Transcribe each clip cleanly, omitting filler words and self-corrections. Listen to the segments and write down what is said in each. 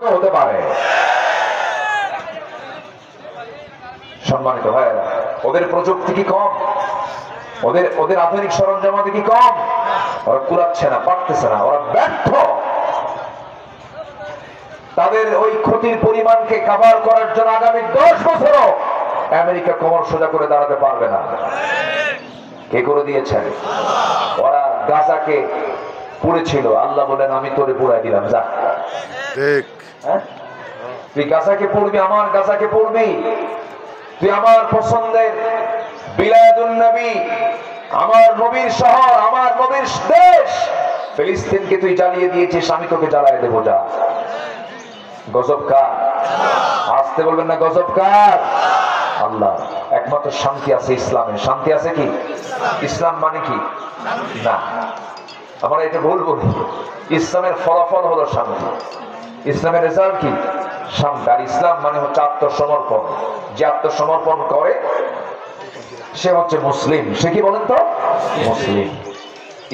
হতে পারে। সম্মানিত ভাইয়েরা, ওদের প্রযুক্তি কি কম? ওদের আধুনিক সরঞ্জামাদি কি কম? ওরা কুলাচ্ছে না, পারতেছে না, ওরা ব্যর্থ। তাদের ওই ক্ষতির পরিমাণকে কভার করার জন্য আগামী 10 বছরও আমেরিকা কোমর সোজা করে দাঁড়াতে পারবে না। কে করে দিয়েছেন? ওরা গাজাকে পুড়েছিল, আল্লাহ বলেন আমি তোরে পুড়াই দিলাম, যা। ঠিক, তুই গাজাকে পড়বি, আমার গাজাকে পড়বি, তুই আমার পছন্দের বিলাদুন নবী, আমার নবীর শহর, আমার নবীর দেশ ফিলিস্তিনকে তুই জ্বালিয়ে দিয়েছিস, আমি তোকে জ্বালায় দেবো, যা। গজব কার? আসতে বলবেন না, গজব কার? আল্লাহ। একমাত্র শান্তি আছে ইসলামে। শান্তি আছে কি? ইসলাম মানে কি? না, আমরা এটা ভুল বলি। ইসলামের ফলাফল হলো শান্তি, ইসলামের রেজাল্ট কি? শান্তি। আর ইসলাম মানে হচ্ছে আত্মসমর্পণ। যে আত্মসমর্পণ করে সে হচ্ছে মুসলিম। সে কি বলেন তো? মুসলিম।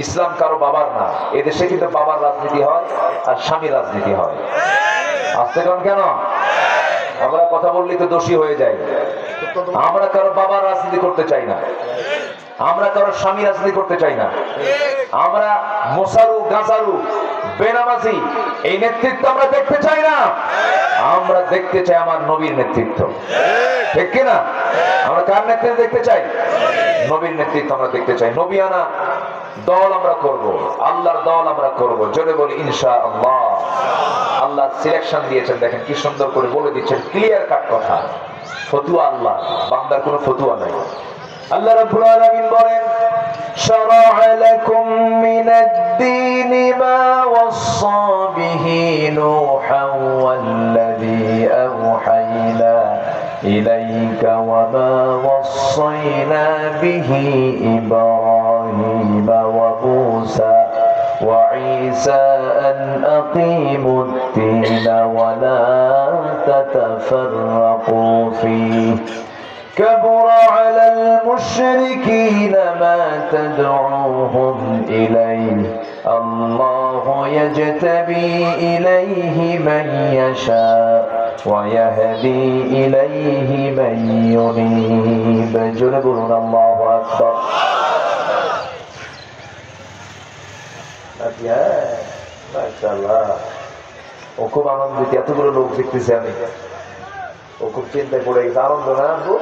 ইসলাম কারো বাবার না। এদেশে কিন্তু বাবার রাজনীতি হয় আর স্বামী রাজনীতি হয়। আসতে কন কেন? আমরা কথা বললেই তো দোষী হয়ে যায়। আমরা কারো বাবার রাজনীতি করতে চাই না, আমরা কারো স্বামী রাজনীতি করতে চাই না। আমরা মোসারু, গাজারু, বেনামাজি এই নেতৃত্ব আমরা দেখতে চাই না। আমরা দেখতে চাই আমার নবীর নেতৃত্ব, ঠিক কিনা? আমরা কার নেতৃত্ব দেখতে চাই? নবীর নেতৃত্ব আমরা দেখতে চাই। নবিয়ানা দল আমরা করব, আল্লাহর দল আমরা করব। জোরে বলি ইনশাআল্লাহ। আল্লাহ সিলেকশন দিয়েছেন, দেখেন কি সুন্দর করে বলে দিচ্ছেন, ক্লিয়ার কাট কথা। ফতুয়া আল্লাহ, বান্দার কোনো ফতুয়া নাই। আল্লাহ রাব্বুল আলামিন বলেন, শারা'a লাকুম মিনাদ-দীনি মা ওয়াসসা বিহি নূহান ওয়াল্লাযী আওহায়না ইলাইকা ওয়া মা ওয়াসাইনা বিহি ইব্রাহিমা ওয়া মূসা ওয়া ঈসা আন আকিমুদ-দীনা ওয়া লা তাতাফাররাকু ফীহি كبر على المشركين ما تدعوهم إليه الله يجتبي إليه من يشاء ويهدي إليه من ينيب جربون الله أكبر ما شاء الله ও খুব আনন্দিত এতগুলো লোক দেখতেছি আমি ও খুব চিন্তায় পড়ে গেছে আনন্দ না আনবো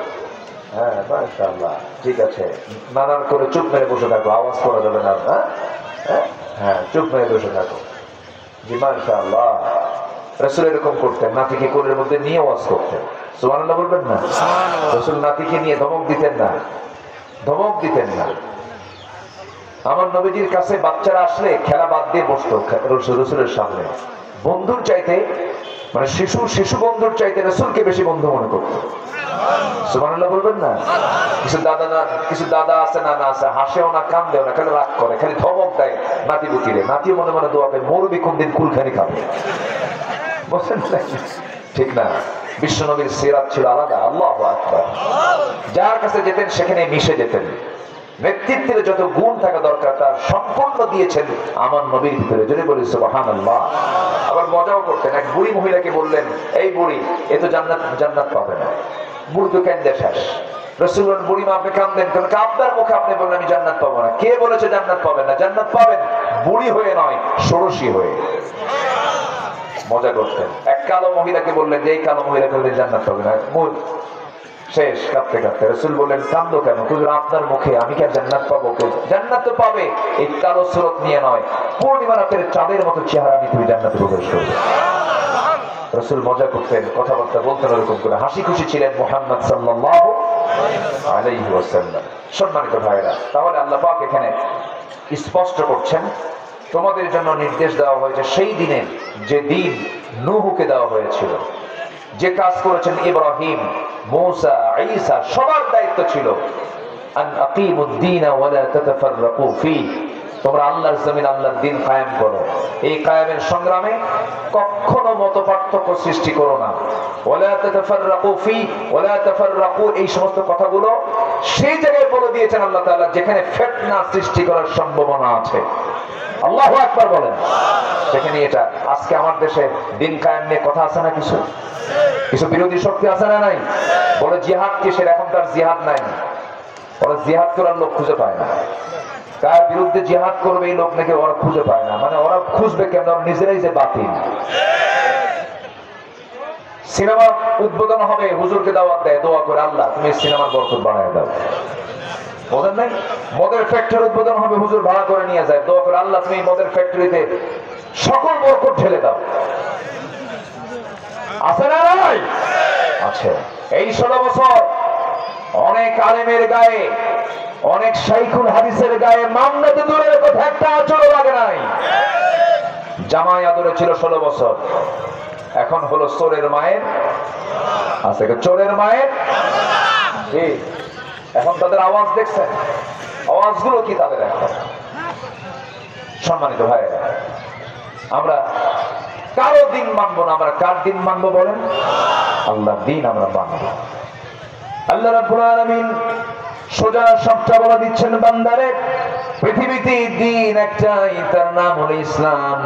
হ্যাঁ মাশাআল্লাহ ঠিক আছে নানান করে চুপ মেরে বসে থাকো আওয়াজ করা যাবে না হ্যাঁ হ্যাঁ চুপ মেরে বসে থাকো জি মাশাআল্লাহ রাসূল এরকম করতেন নাতিকে কোলের মধ্যে নিয়ে ওয়াজ করতেন সুবহানাল্লাহ বলবেন না রাসূল নাতিকে নিয়ে ধমক দিতেন না আমার নবীজির কাছে বাচ্চারা আসলে খেলা বাদ দিয়ে বসতো রাসূলের সামনে বন্ধুর চাইতে মানে শিশু বন্ধুর চাইতে রাসূলকে বেশি বন্ধু মনে করতো সুবহানাল্লাহ বলবেন না কিছু দাদা আছে না আছে হাসেও না কান্দেও না খালি রাগ করে খালি ধমক দেয় নাতি বুতিরে নাতিও মনে মনে দোয়া করে মরবি কোন দিন কুলখানি খাবে বুঝছেন ঠিক না বিশ্ব নবীর সিরাত ছিল আলাদা আল্লাহু আকবার যার কাছে যেতেন সেখানে মিশে যেতেন নেতৃত্বের যত গুণ থাকা দরকার তার সম্পূর্ণ দিয়েছেন আমার নবীর ভিতরে যদি বলি সুবহানাল্লাহ আবার মজাও করতেন এক বুড়ি মহিলাকে বললেন এই বুড়ি এ তো জান্নাত পাবে না বুড়ি তো কান্দে শেষ রাসূল বলেন বুড়ি মা আপনি কাঁদেন কারণ আপনার মুখে আপনি বলেন আমি জান্নাত পাবো না কে বলেছে জান্নাত পাবেন না জান্নাত পাবেন বুড়ি হয়ে নয় ষোড়শী হয়ে মজা করতেন এক কালো মহিলাকে বললেন যে এই কালো মহিলাকে বললেন জান্নাত পাবে না শেষ কাঁদতে কাঁদতে রাসূল বললেন কান্দো কেন হুজুর আপনার মুখে আমি কি জান্নাত পাবো জান্নাত তো পাবে এই কালো সুরত নিয়ে নয় পূর্ণিমা রাতের চাঁদের মতো চেহারা নিয়ে তুমি জান্নাতে প্রবেশ করবে রাসূল মজা করতেন কথাবার্তা বলতেন এরকম করে হাসি খুশি ছিলেন মুহাম্মদ সাল্লাল্লাহু আলাইহি ওয়াসাল্লাম সম্মানিত ভাইরা তাহলে আল্লাহ পাক এখানে স্পষ্ট করছেন তোমাদের জন্য নির্দেশ দেওয়া হয়েছে সেই দিনে যে দিন নূহকে দেওয়া হয়েছিল যে কাজ করেছেন ইব্রাহিম মূসা ঈসা সবার দায়িত্ব ছিল আন আকিমুদ-দীন ওয়া লা তাতাফাররাকু ফি তোমরা আল্লাহর জমিন আল্লাহর দ্বীন কায়েম করো এই কায়েমের সংগ্রামে কখনো মতপার্থক্য সৃষ্টি করো না ওয়া লা তাতাফাররাকু ফি ওয়া লা তাফাররাকু এই সমস্ত কথাগুলো সেই জায়গায় বলে দিয়েছেন আল্লাহ তাআলা যেখানে ফিতনা সৃষ্টি করার সম্ভাবনা আছে আল্লাহু আকবার বলেন। সেখানে এটা আজকে আমার দেশে দিন কায়েম নিয়ে কথা আছে না, কিছু কিছু বিরোধী শক্তি আছে না নাই? বলে জিহাদ কিসের, এখন তার জিহাদ নাই। ওরা জিহাদ করার লোক খুঁজে পায় না, কার বিরুদ্ধে জিহাদ করবে এই লোক নাকি ওরা খুঁজে পায় না। মানে ওরা খুঁজবে কেন, ওরা নিজেরাই যে বাতিল। সিনেমা উদ্বোধন হবে, হুজুরকে দাওয়াত দেয়, দোয়া করে আল্লাহ তুমি সিনেমার বরকত বাড়ায় দাও। বোঝেন নাই? মদের ফ্যাক্টরি উদ্বোধন হবে, হুজুর ভাড়া করে নিয়ে যায়, দোয়া করে আল্লাহ তুমি মদের ফ্যাক্টরিতে সকল বরকত ঢেলে দাও। আছে না নাই? আছে। এই 16 বছর অনেক আলেমের গায়ে, অনেক শাইখুল হাদিসের গায়ে মামলা তো দূরের কথা, একটা আচরণ লাগে নাই। জামাই আদরে ছিল 16 বছর, এখন হলো চোরের মায়ের, আছে চোরের মায়ের। এখন তাদের আওয়াজ দেখছেন, আওয়াজগুলো কি তাদের এখন। সম্মানিত ভাইয়েরা, আমরা কারো দিন মানবো না, আমরা কার দিন মানবো বলেন? আল্লাহর দিন আমরা মানবো। আল্লাহ রাব্বুল আলামিন সোজা সবটা বলে দিচ্ছেন বান্দারে, পৃথিবীতে দিন একটাই, তার নাম হলো ইসলাম।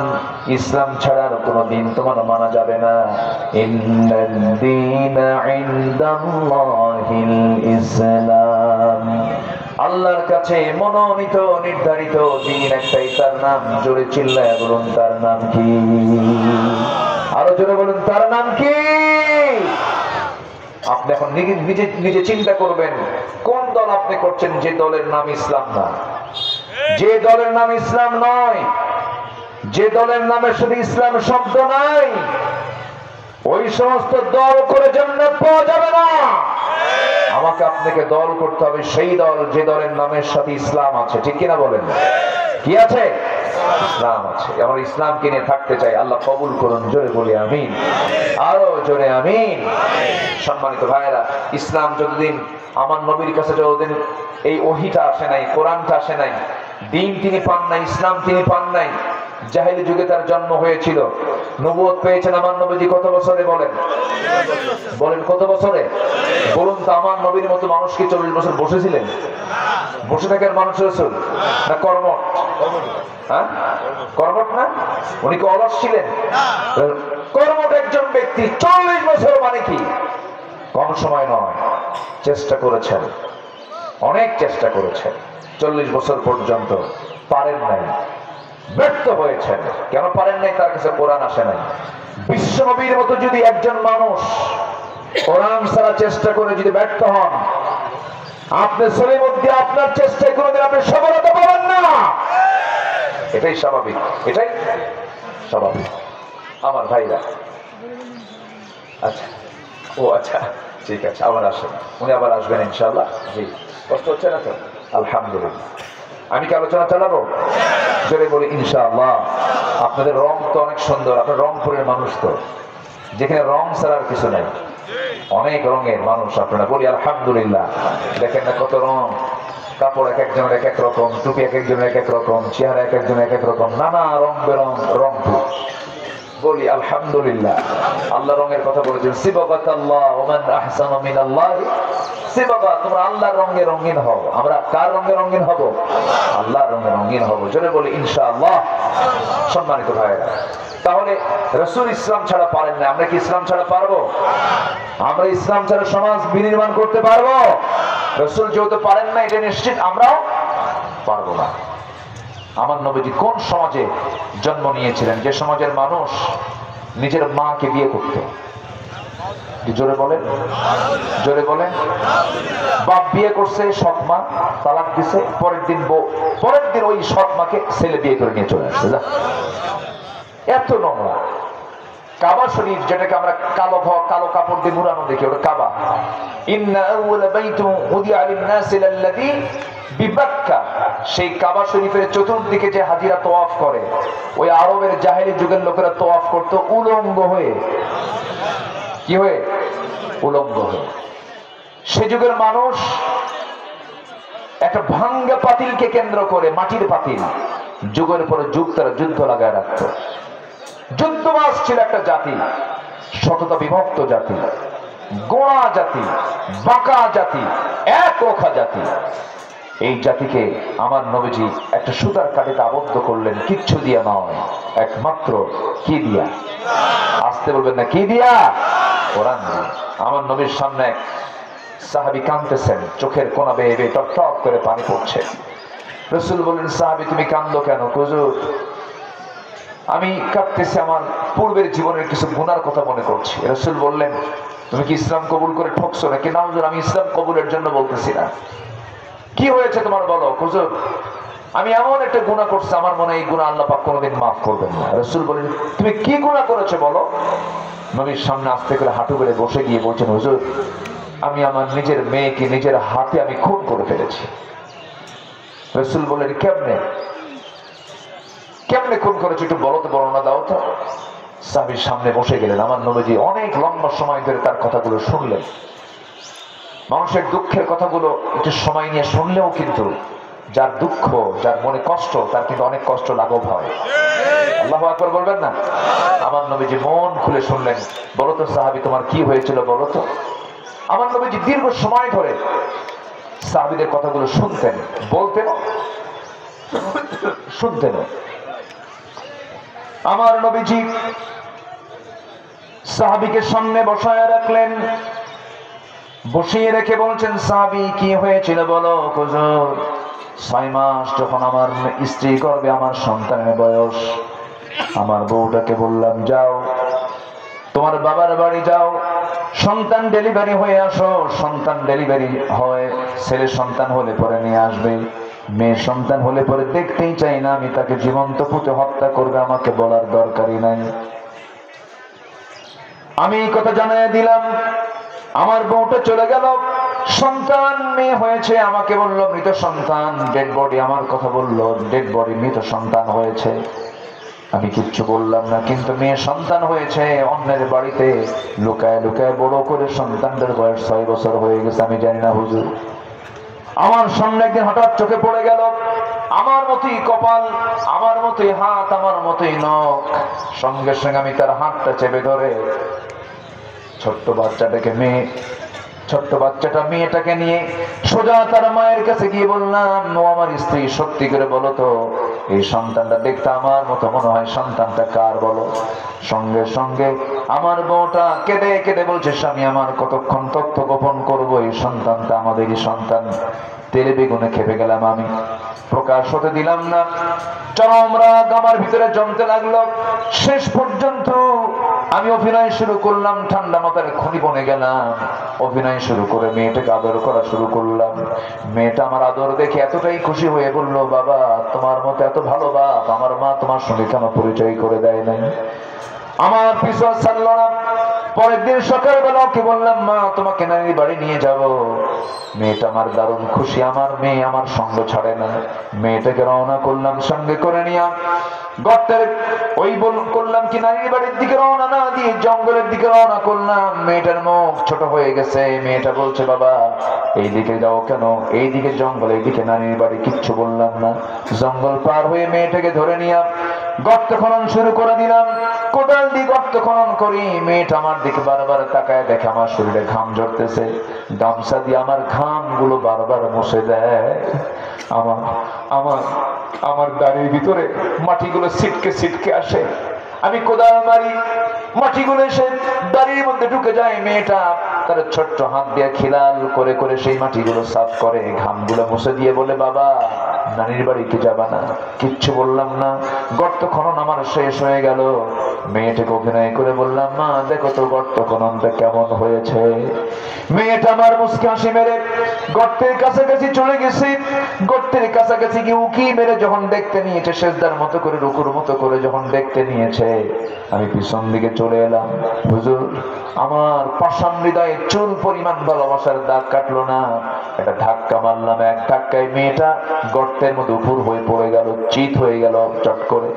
ইসলাম ছাড়া আর কোনো দিন তোমার মানা যাবে না। ইন্নাদ-দীনা ইনদাল্লাহিল ইসলাম। আল্লাহর কাছে মনোনীত নির্ধারিত দিন একটাই, তার নাম, জোরে চিল্লায় বলুন তার নাম কি? আরো জোরে বলুন তার নাম কি? আপনি এখন নিজে চিন্তা করবেন কোন দল আপনি করছেন, যে দলের নাম ইসলাম না, যে দলের নাম ইসলাম নয়, যে দলের নামে শুধু ইসলাম শব্দ নাই, ওই সমস্ত দল করে জান্নাত পাওয়া যাবে না। আমাকে আপনাকে দল করতে হবে সেই দল যে দলের নামের সাথে ইসলাম আছে, ঠিক কিনা বলেন? কি আছে? ইসলাম আছে। আমরা ইসলামকে নিয়ে থাকতে চাই, আল্লাহ কবুল করুন, জোরে বলি আমিন, আরো জোরে আমিন। সম্মানিত ভাইয়েরা, ইসলাম যতদিন আমার নবীর কাছে যতদিন এই ওহীটা আসে নাই, কোরআনটা আসে নাই, দিন তিনি পান নাই, ইসলাম তিনি পান নাই, জাহেলি যুগে তার জন্ম হয়েছিল। নবুয়ত পেয়েছেন আমার নবীজি কত বছরে বলেন? বলেন কত বছরে? বলুন তো, আমার নবীর মতো মানুষ কি 40 বছর বসেছিলেন? বসে থাকার মানুষ রাসূল না কর্মঠ? হ্যাঁ, কর্মঠ না? উনি কি অলস ছিলেন? কর্মঠ একজন ব্যক্তি 40 বছর মানে কি কম সময় নয়। চেষ্টা করেছেন, অনেক চেষ্টা করেছেন, 40 বছর পর্যন্ত পারেন নাই, ব্যর্থ হয়েছেন। কেন পারেন নাই? তার কাছে কোরআন আসে নাই। বিশ্ব নবীর মতো যদি একজন মানুষ কোরআন ছাড়া চেষ্টা করে যদি ব্যর্থ হন, আপনি শরীর মধ্যে আপনার চেষ্টায় কোনোদিন আপনি সফলতা পাবেন না। এটাই স্বাভাবিক, এটাই স্বাভাবিক আমার ভাইরা। আচ্ছা, ও আচ্ছা, ঠিক আছে, আবার আসেন, উনি আবার আসবেন ইনশাআল্লাহ। জি, কষ্ট হচ্ছে না তো? আলহামদুলিল্লাহ। আমি কি আলোচনা চালাবো? জোরে বলি ইনশাআল্লাহ। আপনাদের রং তো অনেক সুন্দর, আপনার রংপুরের মানুষ তো, যেখানে রং ছাড়ার কিছু নাই, অনেক রঙের মানুষ আপনারা, বলি আলহামদুলিল্লাহ। দেখেন না কত রং, কাপড় এক একজনের এক এক রকম, টুপি এক একজনের এক এক রকম, চেহারা এক একজনের এক এক রকম, নানা রং বেরং রংপুর, বলি আলহামদুলিল্লাহ। আল্লাহ রঙের কথা বলেছেন, সিবাগাতাল্লাহ ওয়া মান আহসানু মিনাল্লাহি সিবাগা, তোমরা আল্লাহর রঙে রঙিন হও। আমরা কার রঙে রঙিন হব? আল্লাহর রঙে রঙিন হব, জোরে বলি ইনশাআল্লাহ। সম্মানিত ভাইরা, তাহলে রাসূল ইসলাম ছাড়া পারেন না, আমরা কি ইসলাম ছাড়া পারবো? আমরা ইসলাম ছাড়া সমাজ বিনির্মাণ করতে পারবো? রাসূল যেহেতু পারেন না, এটা নিশ্চিত আমরাও পারবো না। আমার নবীজি কোন সমাজে জন্ম নিয়েছিলেন, যে সমাজের মানুষ নিজের মাকে বিয়ে করত? জোরে বলেন, জোরে বলেন। বাপ বিয়ে করছে, সৎ মা তালাক দিছে, পরের দিন ওই সৎ মাকে ছেলে বিয়ে করে নিয়ে চলে আসছে। এত নোংরা। কাবা শরীফ, যেটাকে আমরা কালো ঘর, কালো কাপড় দিয়ে মুড়ানো দেখি, ওটা কাবা। ইন্না আউওয়ালা বাইতুন উদিআ লিন-নাসি লাল্লাযী বিবাক্কা, সেই কাবা শরীফের চতুর্দিকে যে হাজিরা তওয়াফ করে, ওই আরবের জাহেলি যুগের লোকেরা তওয়াফ করত উলঙ্গ হয়ে। কি হয়ে? উলঙ্গ হয়ে। সে যুগের মানুষ একটা ভাঙ্গা পাতিলকে কেন্দ্র করে, মাটির পাতিল, যুগের পরে যুগ তারা যুদ্ধ লাগায় রাখত। যুদ্ধবাজ ছিল একটা জাতি, শততা বিভক্ত জাতি, গোড়া জাতি, বাঁকা জাতি, এক রোখা জাতি। এই জাতিকে আমার নবীজি একটা সুতার কাঠিতে আবদ্ধ করলেন, কিচ্ছু দিয়া নয়, একমাত্র কি দিয়া? আসতে বলবেন না, কি দিয়া? কোরআন দিয়া। আমার নবীর সামনে সাহাবী কাঁদতেছেন, চোখের কোনা বেয়ে বেয়ে টপ টপ করে পানি পড়ছে। রাসূল বললেন, সাহাবী তুমি কাঁদো কেন? হুজুর আমি কাঁদতেছি, আমার পূর্বের জীবনের কিছু গুনার কথা মনে করছি। রাসূল বললেন, তুমি কি ইসলাম কবুল করে ঠকছো নাকি? না হুজুর, আমি ইসলাম কবুলের জন্য বলতেছি না। কি হয়েছে তোমার বলো? হুজুর আমি এমন একটা গুনাহ করছি, আমার মনে হয় এই গুনাহ আল্লাহ পাক কোনোদিন মাফ করবেন না। রাসূল বলেন, তুমি কি গুনাহ করেছো বলো? নবীর সামনে আস্তে করে হাঁটু বেড়ে বসে গিয়ে বলছেন, হুজুর আমি আমার নিজের মেয়েকে নিজের হাতে আমি খুন করে ফেলেছি। রাসূল বলেন, কেমনে কেমনে খুন করেছো একটু বলো তো, বর্ণনা দাও তো। সাহাবীর সামনে বসে গেলেন। আমার নবীজি অনেক লম্বা সময় ধরে তার কথাগুলো শুনলেন। মানুষের দুঃখের কথাগুলো একটু সময় নিয়ে শুনলেও কিন্তু যার দুঃখ, যার মনে কষ্ট, তার কিন্তু অনেক কষ্ট লাঘব হয়। আল্লাহু আকবার বলবেন না? আমার নবীজি মন খুলে শুনলেন। বলো তো সাহাবী তোমার কি হয়েছিল বলো তো। আমার নবীজি দীর্ঘ সময় ধরে সাহাবীদের কথাগুলো শুনতেন, বলতেন, শুনতেন। আমার নবীজি সাহাবীকে সামনে বসায় রাখলেন, বসিয়ে রেখে বলছেন, সাহাবী কি হয়েছিল বলো। হুজুর 6 মাস যখন আমার স্ত্রী গর্ভে আমার সন্তানের বয়স, আমার বউটাকে বললাম যাও তোমার বাবার বাড়ি যাও, সন্তান ডেলিভারি হয়ে আসো, সন্তান ডেলিভারি হয় ছেলে সন্তান হলে পরে নিয়ে আসবে, মেয়ে সন্তান হলে পরে দেখতেই চাই না আমি তাকে জীবন্ত পুঁতে হত্যা করবে, আমাকে বলার দরকারই নাই। আমি এই কথা জানিয়ে দিলাম। আমার বউটা চলে গেল, সন্তান মেয়ে হয়েছে, আমাকে বলল মৃত সন্তান, ডেড বডি, আমার কথা বলল ডেড বডি, মৃত সন্তান হয়েছে। আমি কিচ্ছু বললাম না, কিন্তু মেয়ে সন্তান হয়েছে অন্যের বাড়িতে লুকায় লুকায় বড় করে, সন্তানদের বয়স 6 বছর হয়ে গেছে, আমি জানি না হুজুর। আমার সামনে একদিন হঠাৎ চোখে পড়ে গেল, আমার মতোই কপাল, আমার মতোই হাত, আমার মতোই নখ। সঙ্গে সঙ্গে আমি তার হাতটা চেপে ধরে ছোট্ট বাচ্চাটাকে ছোট্ট বাচ্চাটা মেয়েটাকে নিয়ে সোজা তার মায়ের কাছে গিয়ে বললাম, ও আমার স্ত্রী সত্যি করে বলো তো এই সন্তানটা দেখতে আমার মতো মনে হয়, সন্তানটা কার বলো। সঙ্গে সঙ্গে আমার বউটা কেঁদে কেঁদে বলছে, স্বামী আমার কতক্ষণ তথ্য গোপন করবো, এই সন্তানটা আমাদেরই সন্তান। তেলে বেগুনে খেপে গেলাম, আমি প্রকাশ হতে দিলাম না। চরম রাগ আমার ভিতরে জমতে লাগলো। শেষ পর্যন্ত আমি অভিনয় শুরু করলাম, ঠান্ডা মাথায় খনি বনে গেলাম, অভিনয় শুরু করে মেয়েটাকে আদর করা শুরু করলাম। মেয়েটা আমার আদর দেখে এতটাই খুশি হয়ে বলল, বাবা তোমার মতো এত ভালো বাপ আমার মা তোমার সঙ্গে কেন পরিচয় করে দেয় নাই। আমার পিছন ছাড়ল না। পরের দিন সকালবেলা ওকে বললাম, মা তোমাকে নানির বাড়ি নিয়ে যাব। মেয়েটা আমার দারুণ খুশি, আমার মেয়ে আমার সঙ্গ ছাড়ে না। মেয়েটাকে রওনা করলাম সঙ্গে করে নিয়ে গর্তের ওই করলাম কি নানির বাড়ির দিকে রওনা না দিয়ে জঙ্গলের দিকে রওনা করলাম। মেয়েটার মুখ ছোট হয়ে গেছে। মেয়েটা বলছে, বাবা এই দিকে যাও কেন? এই দিকে জঙ্গল, এই দিকে নানির বাড়ি। কিচ্ছু বললাম না। জঙ্গল পার হয়ে মেয়েটাকে ধরে নিয়ে গর্ত খনন শুরু করে দিলাম। কোদাল দিয়ে গর্ত খনন করি। মেয়েটা আমার দিকে বারবার তাকায়, দেখে আমার শরীরে ঘাম ঝরতেছে, গামছা দিয়ে আমার ঘাম গুলো বারবার মুছে দেয়। আমার আমার আমার দাড়ির ভিতরে মাটিগুলো ছিটকে ছিটকে আসে। আমি কোদাল মারি, মাটিগুলো এসে দাড়ির মধ্যে ঢুকে যায়। মেয়েটা তার ছোট্ট হাত দিয়ে খিলাল করে করে সেই মাটিগুলো সাফ করে, ঘামগুলো মুছে দিয়ে বলে, বাবা নানির বাড়ি কি যাবা না? কিচ্ছু বললাম না। গর্ত খনন আমার শেষ হয়ে গেল। মেয়েটাকে অভিনয় করে বললাম, মা দেখো তো গর্ত খননটা কেমন হয়েছে। মেয়েটা আমার মুচকি হাসি মেরে গর্তের কাছাকাছি চলে গেছে। গর্তের কাছাকাছি গিয়ে উকি মেরে যখন দেখতে নিয়েছে, সেজদার মতো করে রুকুর মতো করে যখন দেখতে নিয়েছে, আমি পিছন দিকে চলে এলাম। হুজুর আমার পাষাণ হৃদয়ে চুল পরিমাণ ভালোবাসার দাগ কাটলো না। একটা ধাক্কা মারলাম, এক ধাক্কায় মেয়েটা গর্তের মধ্যে উপর হয়ে পড়ে গেল, চিত হয়ে গেল চট করে।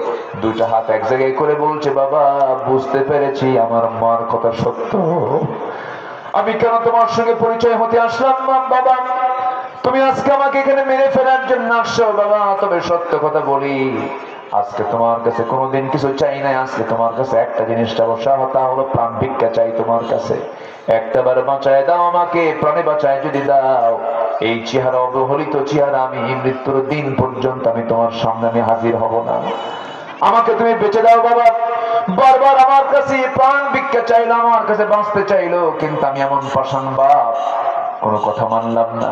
দুইটা হাত এক জায়গায় করে বলছে, বাবা বুঝতে পেরেছি আমার মার কথা সত্য। আমি কেন তোমার সঙ্গে পরিচয় হতে আসলাম বাবা? তুমি আজকে আমাকে এখানে মেরে ফেলার জন্য আসছো বাবা। তবে সত্য কথা বলি, আজকে তোমার কাছে কোনোদিন কিছু চাই নাই। আজকে তোমার কাছে একটা জিনিস চাবো, তা হলো প্রাণ ভিক্ষা চাই তোমার কাছে। একটা বার বাঁচায় দাও আমাকে, প্রাণে বাঁচায় যদি দাও এই চেহারা অবহেলিত চেহারা আমি মৃত্যুর দিন পর্যন্ত আমি তোমার সামনে আমি হাজির হব না, আমাকে তুমি বেঁচে দাও বাবা। বারবার আমার কাছে প্রাণ ভিক্ষা চাইলো, আমার কাছে বাঁচতে চাইলো, কিন্তু আমি এমন পাষাণ বাপ, কোনো কথা মানলাম না।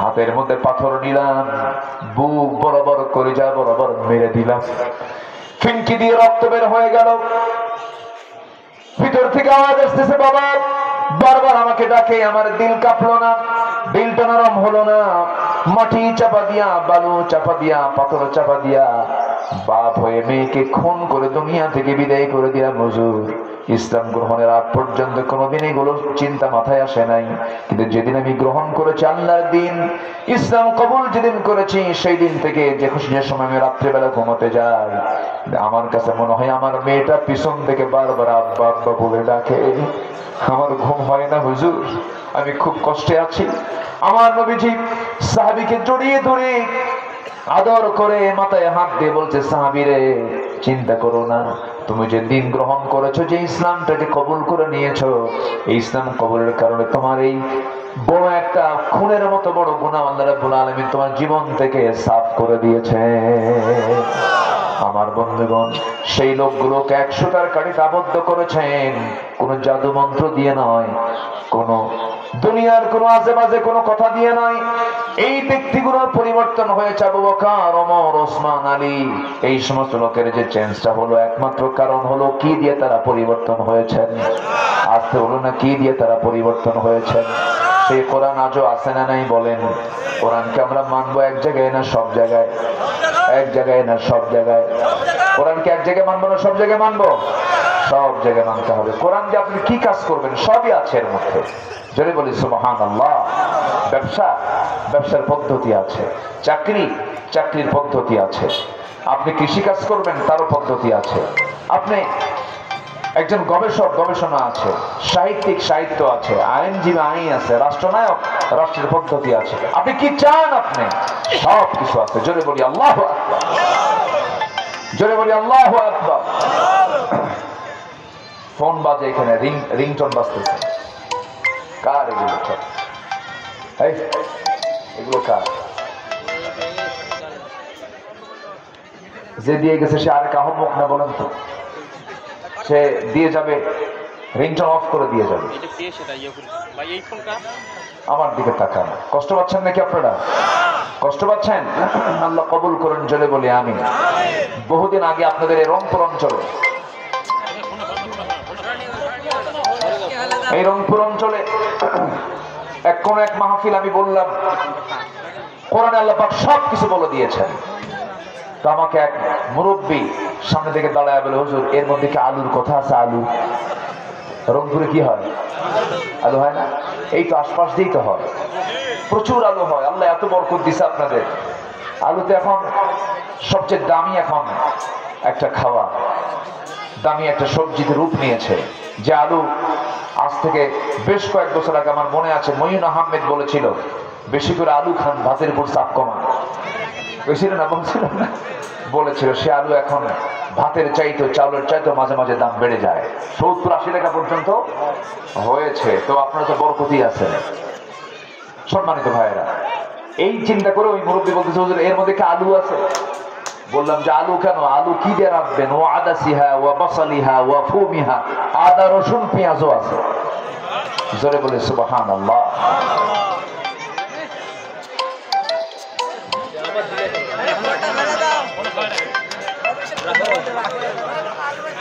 হাতের মধ্যে পাথর নিলাম, বুক বরাবর করে যা বরাবর মেরে দিলাম, ফিনকি দিয়ে রক্ত বের হয়ে গেল। ভিতর থেকে আওয়াজ আসতেছে বাবা, বারবার আমাকে ডাকে, আমার দিল কাঁপলো না, দিলটা নরম হলো না। মাটি চাপা দিয়া, বালু চাপা দিয়া, পাথর চাপা দিয়া বাপ হয়ে মেয়েকে খুন করে দুনিয়া থেকে বিদায় করে দিলাম। হুজুর, ইসলাম গ্রহণের আগ পর্যন্ত কোনোদিন এগুলো চিন্তা মাথায় আসে নাই, কিন্তু যেদিন আমি গ্রহণ করেছি আল্লাহর দিন, ইসলাম কবুল যেদিন করেছি, সেই দিন থেকে যে খুশি যে সময় আমি রাত্রেবেলা ঘুমাতে যাই, আমার কাছে মনে হয় আমার মেয়েটা পিছন থেকে বারবার আব্বা আব্বা বলে ডাকে। আমার ঘুম হয় না হুজুর, আমি খুব কষ্টে আছি। আমার নবীজি সাহাবীকে জড়িয়ে ধরে আদর করে মাথায় হাত দিয়ে বলছে, সাহাবীরে চিন্তা করো না, তুমি যে দিন গ্রহণ করেছো, যে ইসলামটাকে কবুল করে নিয়েছো, এই ইসলাম কবুলের কারণে তোমার এই বড় একটা খুনের মতো বড় গুনাহ আল্লাহ রাব্বুল আলামিন তোমার জীবন থেকে সাফ করে দিয়েছে। আমার বন্ধুগণ, সেই লোকগুলোকে 100টার কাঠিতে আবদ্ধ করেছেন, কোন জাদু মন্ত্র দিয়ে নয়, কোন দুনিয়ার কোন আজেবাজে কোন কথা দিয়ে নয়। এই ব্যক্তিগুলোর পরিবর্তন হয়েছে আবু বকর, ওমর, ওসমান, আলী। এই সমস্ত লোকের যে চেঞ্জটা হলো, একমাত্র কারণ হলো কি দিয়ে তারা পরিবর্তন হয়েছেন? আসতে হলো না, কি দিয়ে তারা পরিবর্তন হয়েছেন? সেই কোরআন আজও আছে না নাই বলেন? কোরআনকে আমরা মানবো এক জায়গায় না সব জায়গায়? এক জায়গায় না সব জায়গায়? কোরআনকে এক জায়গায় মানবো না সব জায়গায় মানবো? সব জায়গায় মানতে হবে। কোরআন দিয়ে আপনি কি কাজ করবেন সবই আছে এর মধ্যে। যদি বলি সুবহানাল্লাহ। ব্যবসা, ব্যবসার পদ্ধতি আছে। চাকরি, চাকরির পদ্ধতি আছে। আপনি কৃষি কাজ করবেন, তারও পদ্ধতি আছে। আপনি একজন গবেষক, গবেষণা আছে। সাহিত্যিক, সাহিত্য আছে। আইনজীবী, আইন আছে। রাষ্ট্রনায়ক, রাষ্ট্রের পদ্ধতি আছে। আপনি কি চান? আপনি সব কিছু আছে। জোরে বলি আল্লাহু আকবার। জোরে বলি আল্লাহু আকবার। ফোন বাজে এখানে, রিংটোন বাজতেছে। কার এগুলো? এগুলো কার? যে দিয়ে গেছে সে আরেক আহ্মক না বলেন তো? সে দিয়ে যাবে, রিংটোন অফ করে দিয়ে যাবে। আমার দিকে তাকান। কষ্ট পাচ্ছেন নাকি আপনারা? কষ্ট পাচ্ছেন? আল্লাহ কবুল করেন। জোরে বলি আমিন। বহুদিন আগে আপনাদের এই রংপুর অঞ্চলে, এই রংপুর অঞ্চলে কোন এক মাহফিল আমি বললাম, কোরআনে আল্লাহ পাক সব কিছু বলে দিয়েছেন। তো আমাকে এক মুরব্বী সামনে থেকে দাঁড়ায় বলে, হুজুর এর মধ্যে কি আলুর কথা আছে? আলু রংপুরে কি হয়? আলু হয় না? এই তো আশপাশ দিয়েই তো হয়, প্রচুর আলু হয়। আল্লাহ এত বরকত দিছে আপনাদের। আলুতে এখন সবচেয়ে দামি এখন একটা খাওয়া, দামি একটা সবজিতে রূপ নিয়েছে। যে আলু আজ থেকে বেশ কয়েক বছর আগে আমার মনে আছে মঈন আহমেদ বলেছিল, বেশি করে আলু খান, ভাতের উপর চাপ কমান। বলছিল না? বলছিল না? বলেছিল। সে আলু এখন ভাতের চাইতো, চাউলের চাইতো মাঝে মাঝে দাম বেড়ে যায়, 70-80 টাকা পর্যন্ত হয়েছে। তো আপনারা তো বরকতই আছেন। সম্মানিত ভাইয়েরা, এই চিন্তা করে ওই মুরব্বী বলতেছে, হুজুর এর মধ্যে কি আলু আছে? বললাম যে আলু কেন? আলু কি দিয়ে রাখবেন? ও আদাসিহা ওয়া বাসালিহা ওয়া ফুমিহা, আদা রসুন পেঁয়াজও আছে। জোরে বলে সুবহানাল্লাহ।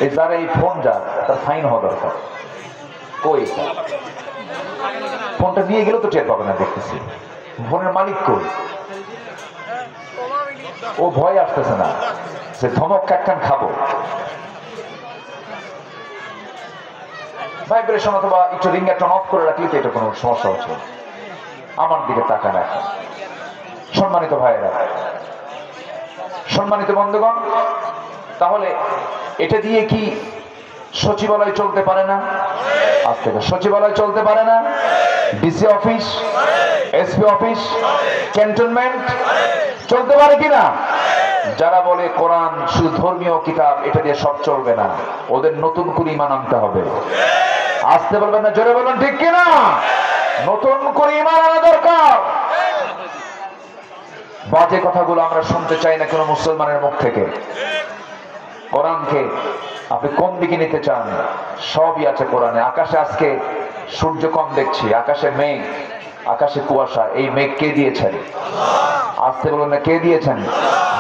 এই যারা এই ফোন যা, তার ফাইন হওয়া দরকার। কই ফোনটা নিয়ে গেলেও তো টের পাবে না। দেখতেছি ফোনের মালিক কই? ও ভয় আসতেছে না যে ধমক কাটকান খাবো। ভাইব্রেশন অথবা একটু রিংটোন অফ করে রাখলে তো এটা কোনো সমস্যা হচ্ছে। আমার দিকে তাকান এখন। সম্মানিত ভাইয়েরা, সম্মানিত বন্ধুগণ, তাহলে এটা দিয়ে কি সচিবালয় চলতে পারে না? আজ থেকে সচিবালয় চলতে পারে না? DC office, SP office, cantonment চলতে পারে কিনা? যারা বলে কোরআন শুধু ধর্মীয় কিতাব, এটা দিয়ে সব চলবে না, ওদের নতুন করে ঈমান আনতে হবে। আসতে বলবেন না, জোরে বলবেন ঠিক কিনা? নতুন করে ঈমান আনা দরকার। বাজে কথাগুলো আমরা শুনতে চাই না কোনো মুসলমানের মুখ থেকে। কোরআনকে আপনি কোন দিকে নিতে চান, সবই আছে কোরআনে। আকাশে আজকে সূর্য কম দেখছি, আকাশে মেঘ, আকাশে কুয়াশা। এই মেঘ কে দিয়েছেন? আসতে বলুন না, কে দিয়েছেন?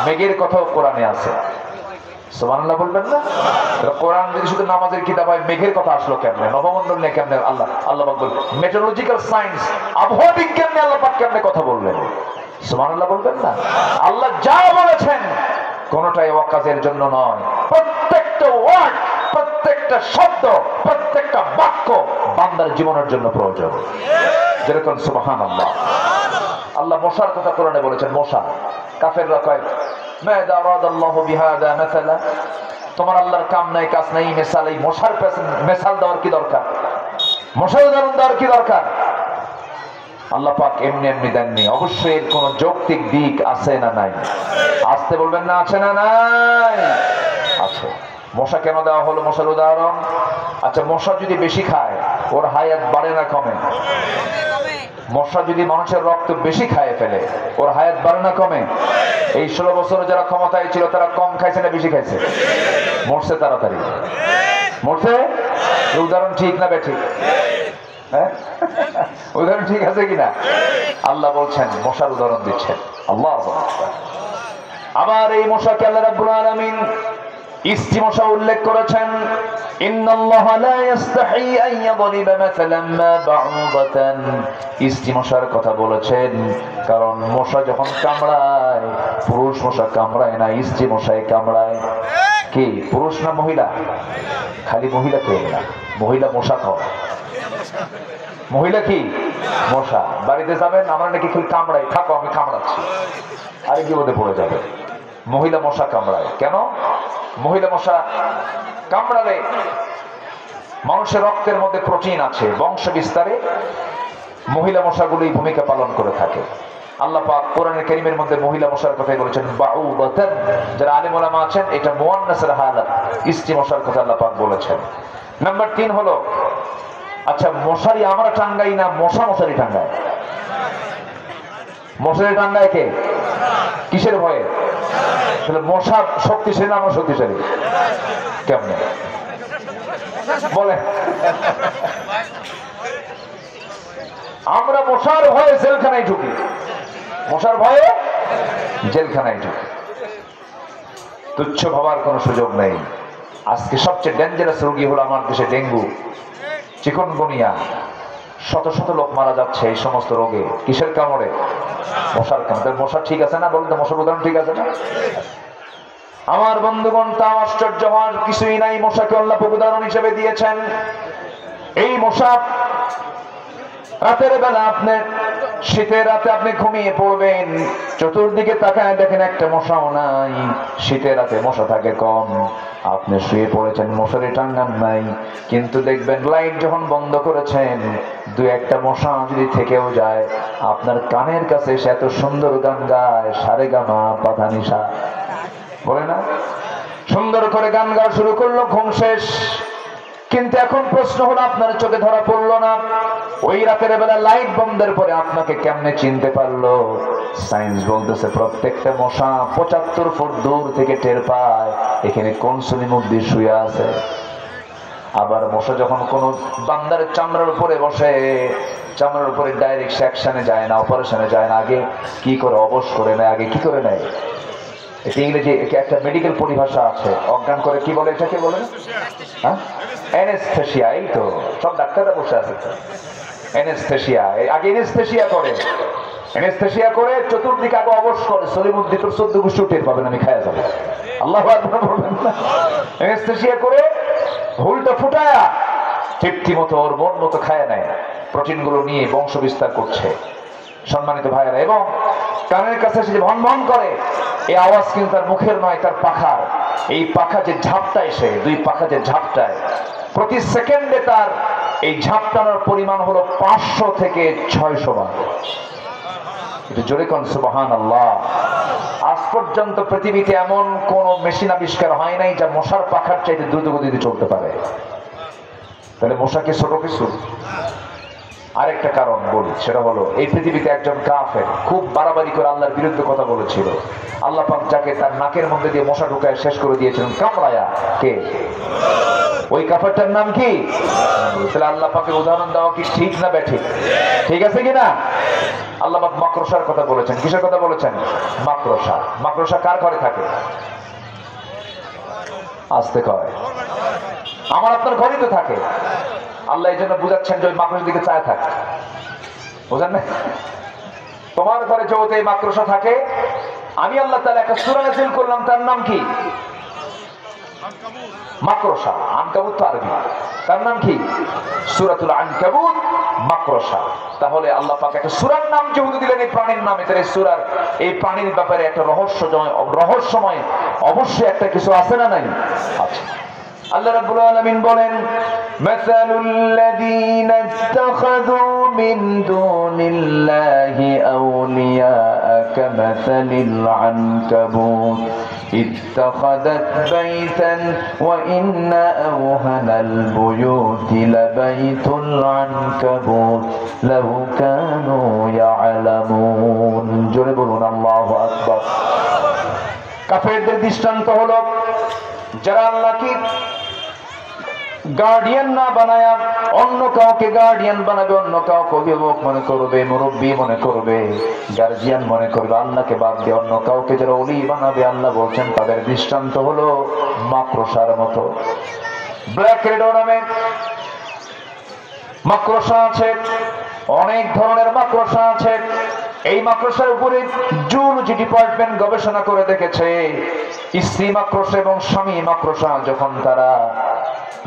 মেঘের কথাও কোরআনে আছে। সুবহানাল্লাহ বলবেন না? কোরআন যদি শুধু নামাজের কিতাব হয়, মেঘের কথা আসলো কেমনে? নবমণ্ডল নিয়ে কেমনে আল্লাহ পাক বলবেন? মেট্রোলজিক্যাল সায়েন্স, আবহাওয়া বিজ্ঞান নিয়ে আল্লাহ পাক কেমনে কথা বললেন? সুবহানাল্লাহ বলবেন না? আল্লাহ যা বলেছেন কোনটাই ওয়াকাজের জন্য নয়। প্রত্যেকটা ওয়ার্ড, প্রত্যেকটা শব্দ, প্রত্যেকটা বাক্য বান্দার জীবনের জন্য প্রয়োজন। যেরকম সুবহানাল্লাহ। আল্লাহ মশার কথা কোরআনে বলেছেন। মশা, কাফেররা কয় মাযা আরাদাল্লাহু বিহাযা মাসালা, তোমার আল্লাহর কাম নাই কাজ নাই, মিসাল, এই মশার মিসাল দেওয়ার কি দরকার? মশার উদাহরণ দেওয়ার কি দরকার? আল্লাহ পাক এমনি এমনি দেননি, অবশ্যই এর কোন যৌক্তিক দিক আছে না নাই? আসতে বলবেন না, আছে না নাই? আছে। মশা কেন দেওয়া হলো মশার উদাহরণ? আচ্ছা, মশা যদি বেশি খায় ওর হায়াত বাড়ে না কমে? মশা যদি মানুষের রক্ত বেশি খায় ফেলে ওর হায়াত বাড়ে না কমে? এই 16 বছর যারা ক্ষমতায় ছিল তারা কম খাইছে না বেশি খাইছে? মরছে তাড়াতাড়ি, মরছে। উদাহরণ ঠিক না বেঠিক? হ্যাঁ, উদাহরণ ঠিক আছে কিনা? আল্লাহ বলছেন, মশার উদাহরণ দিচ্ছেন আল্লাহ। আবার এই মশাকে আল্লাহ রাব্বুল আলামিন ইস্তি মশা উল্লেখ করেছেন। ইন্নাল্লাহা লা ইস্তাহি আন ইয়াদরিবা মাসালান মা বাউদাতান। ইস্তি মশার কথা বলেছেন কারণ মশা যখন কামড়ায়, পুরুষ মশা কামড়ায় না, ইস্তি মশাই কামড়ায়। কি পুরুষ না মহিলা? খালি মহিলা কে না, মহিলা মশা খাওয়া। মহিলা কি? মশা। বাড়িতে যাবেন, আমরা নাকি খালি কামড়াই, থাকো আমি কামড়াচ্ছি, আরে কি বোধে পড়ে যাবে। মহিলা মশা কামড়ায় কেন? মহিলা মশা কামড়ালে মানুষের রক্তের মধ্যে প্রোটিন আছে, বংশ বিস্তারে মহিলা মশাগুলোই ভূমিকা পালন করে থাকে। আল্লাহ পাক কোরআনের কারীমের মধ্যে মহিলা মশার কথাই বলেছেন বাউদাতান। যারা আলেম ওলামা আছেন, এটা মুয়ান্নাসের হালাত, ইস্তি মশার কথা আল্লাহ পাক বলেছেন। নাম্বার 3 হলো, আচ্ছা মশারি আমরা টাঙ্গাই না মশা মশারি টাঙ্গায়? মশারি টাঙ্গায় কে? কিসের ভয়ে? তাহলে মশা শক্তিশালী না আমরা শক্তিশালী? কেমনে বলে? আমরা মশার ভয়ে জেলখানায় ঢুকি, মশার ভয়ে জেলখানায় ঢুকি। তুচ্ছ ভাবার কোনো সুযোগ নেই। আজকে সবচেয়ে ডেঞ্জারাস রোগী হলো আমার দেশে ডেঙ্গু, চিকুনগুনিয়া। শত শত লোক মারা যাচ্ছে এই সমস্ত রোগে। কিসের কামড়ে? মশার কামড়ে। মশা ঠিক আছে না বলতে? মশার উদাহরণ ঠিক আছে না? আমার বন্ধুগণ, তা আশ্চর্য হওয়ার কিছুই নাই। মশাকে আল্লাহ উদাহরণ হিসেবে দিয়েছেন। এই মশা রাতের বেলা, আপনি শীতের রাতে আপনি ঘুমিয়ে পড়বেন, চতুর্দিকে তাকায় দেখেন একটা মশাও নাই। শীতের রাতে মশা থাকে কম, আপনি শুয়ে পড়েছেন, মশারি টাঙ্গান নাই, কিন্তু দেখবেন লাইট যখন বন্ধ করেছেন, 2-1টা মশা যদি থেকেও যায়, আপনার কানের কাছে সে এত সুন্দর গান গায়, সারেগামা পাধানিসা বলে না, সুন্দর করে গান গাওয়া শুরু করলো, ঘুম শেষ। কিন্তু এখন প্রশ্ন হলো, আপনার চোখে ধরা পড়লো না, ওই রাতের বেলা লাইট বন্ধের পরে আপনাকে কেমনে চিনতে পারলো? সায়েন্স বলতেছে প্রত্যেকটা মশা 75 ফুট দূর থেকে টের পায় এখানে কোন সুনি মুদ্দি শুয়ে আছে। আবার মশা যখন কোন বান্দার চামড়ার উপরে বসে, চামড়ার উপরে ডাইরেক্ট সেকশনে যায় না, অপারেশনে যায় না, আগে কি করে অবশ করে নেয়। আগে কি করে নেয়? এটা ইংরেজি একটা মেডিকেল পরিভাষা আছে, অজ্ঞান করে কি বলে এটাকে বলে? হ্যাঁ, অ্যানেস্থেসিয়া। এই তো সব ডাক্তাররা বসে আছে। অ্যানেস্থেসিয়া, আগে অ্যানেস্থেসিয়া করে, অ্যানেস্থেসিয়া করে চতুর্দিকে আগে অবশ করে, সলিমুদ্দিন তোর 14 গোষ্ঠী টের পাবেন, আমি খায়া যাবো। আল্লাহু আকবার বলবেন না? অ্যানেস্থেসিয়া করে হুলটা ফুটায়া তৃপ্তি মতো ওর মন মতো খায় নেয়, প্রোটিন গুলো নিয়ে বংশ বিস্তার করছে। সম্মানিত ভাইয়েরা, এবং কানের কাছে সে ভন ভন করে, এই আওয়াজ কিন্তু তার মুখের নয়, তার পাখার। এই পাখা যে ঝাপটায়, সে 2 পাখা যে ঝাপটায়, প্রতি সেকেন্ডে তার এই ঝাপটানোর পরিমাণ হলো 500 থেকে 600 বার। এটা জোরে কোন সুবহানাল্লাহ। আজ পর্যন্ত পৃথিবীতে এমন কোন মেশিন আবিষ্কার হয় নাই যা মশার পাখার চাইতে দ্রুত গতিতে চলতে পারে। তাহলে মশাকে ছোট কিছু? আরেকটা কারণ বলি, সেটা হলো এই পৃথিবীতে একজন কাফের খুব বাড়াবাড়ি করে আল্লাহর বিরুদ্ধে কথা বলেছিল। আল্লাহ পাক যাকে তার নাকের মধ্যে দিয়ে মশা ঢুকায় শেষ করে দিয়েছিলেন, কামড়ায়া। কে? ওই কাফেরটার নাম কি? তাহলে আল্লাহ পাকের উদাহরণ দেওয়া কি ঠিক না ব্যাঠিক? ঠিক আছে কিনা? আল্লাহ পাক মাকড়সার কথা বলেছেন। কিসের কথা বলেছেন? মাকড়সা। মাকড়সা কার ঘরে থাকে? আসতে কয় আমার আপনার ঘরেই তো থাকে। আল্লাহ এই জন্য বুঝাচ্ছেন যে ওই মাকড়সার দিকে চায় থাকে, বুঝেন না? তোমার ঘরে যেহেতু এই মাকড়সা থাকে, আমি আল্লাহ তাআলা একটা সূরা নাযিল করলাম, তার নাম কি? মাকড়সা। আনকাবুত তো আরবি, তার নাম কি? সূরাতুল আনকাবুত, মাকড়সা। তাহলে আল্লাহ পাক একটা সূরার নাম যেহেতু দিলেন এই প্রাণীর নামে, তাহলে এই সূরার এই প্রাণীর ব্যাপারে একটা রহস্যময় অবশ্যই একটা কিছু আছে না নাই? আছে। আল্লাহ রাব্বুল আলামিন বলেন, মাসালুল লাযীনা ইত্তাখাযু মিন দুনিল্লাহি আউলিয়া কামাসালিল আনকাবুত ইত্তাখাযাত বাইতান ওয়া ইন্না আওহানাল বুয়ুতি লাবাইতুল আনকাবুত লাউ কানু ইয়ালামুন। জোরে বলুন আল্লাহু আকবার। কাফেরদের দৃষ্টান্ত হলো, যারা আল্লাহকে গার্ডিয়ান না বানায়া অন্য কাউকে গার্ডিয়ান বানাবে, অন্য কাউকে অভিভাবক মনে করবে, মুরব্বী মনে করবে, গার্জিয়ান মনে করবে, আল্লাহকে বাদ দিয়ে অন্য কাউকে যারা ওলি বানাবে, আল্লাহ বলছেন তাদের দৃষ্টান্ত হলো মাকড়সার মতো। ব্ল্যাক রেডো নামে মাকড়সা আছে, অনেক ধরনের মাকড়সা আছে। এই মাকড়সার উপরে জুলজি ডিপার্টমেন্ট গবেষণা করে দেখেছে, স্ত্রী মাকড়সা এবং স্বামী মাকড়সা যখন তারা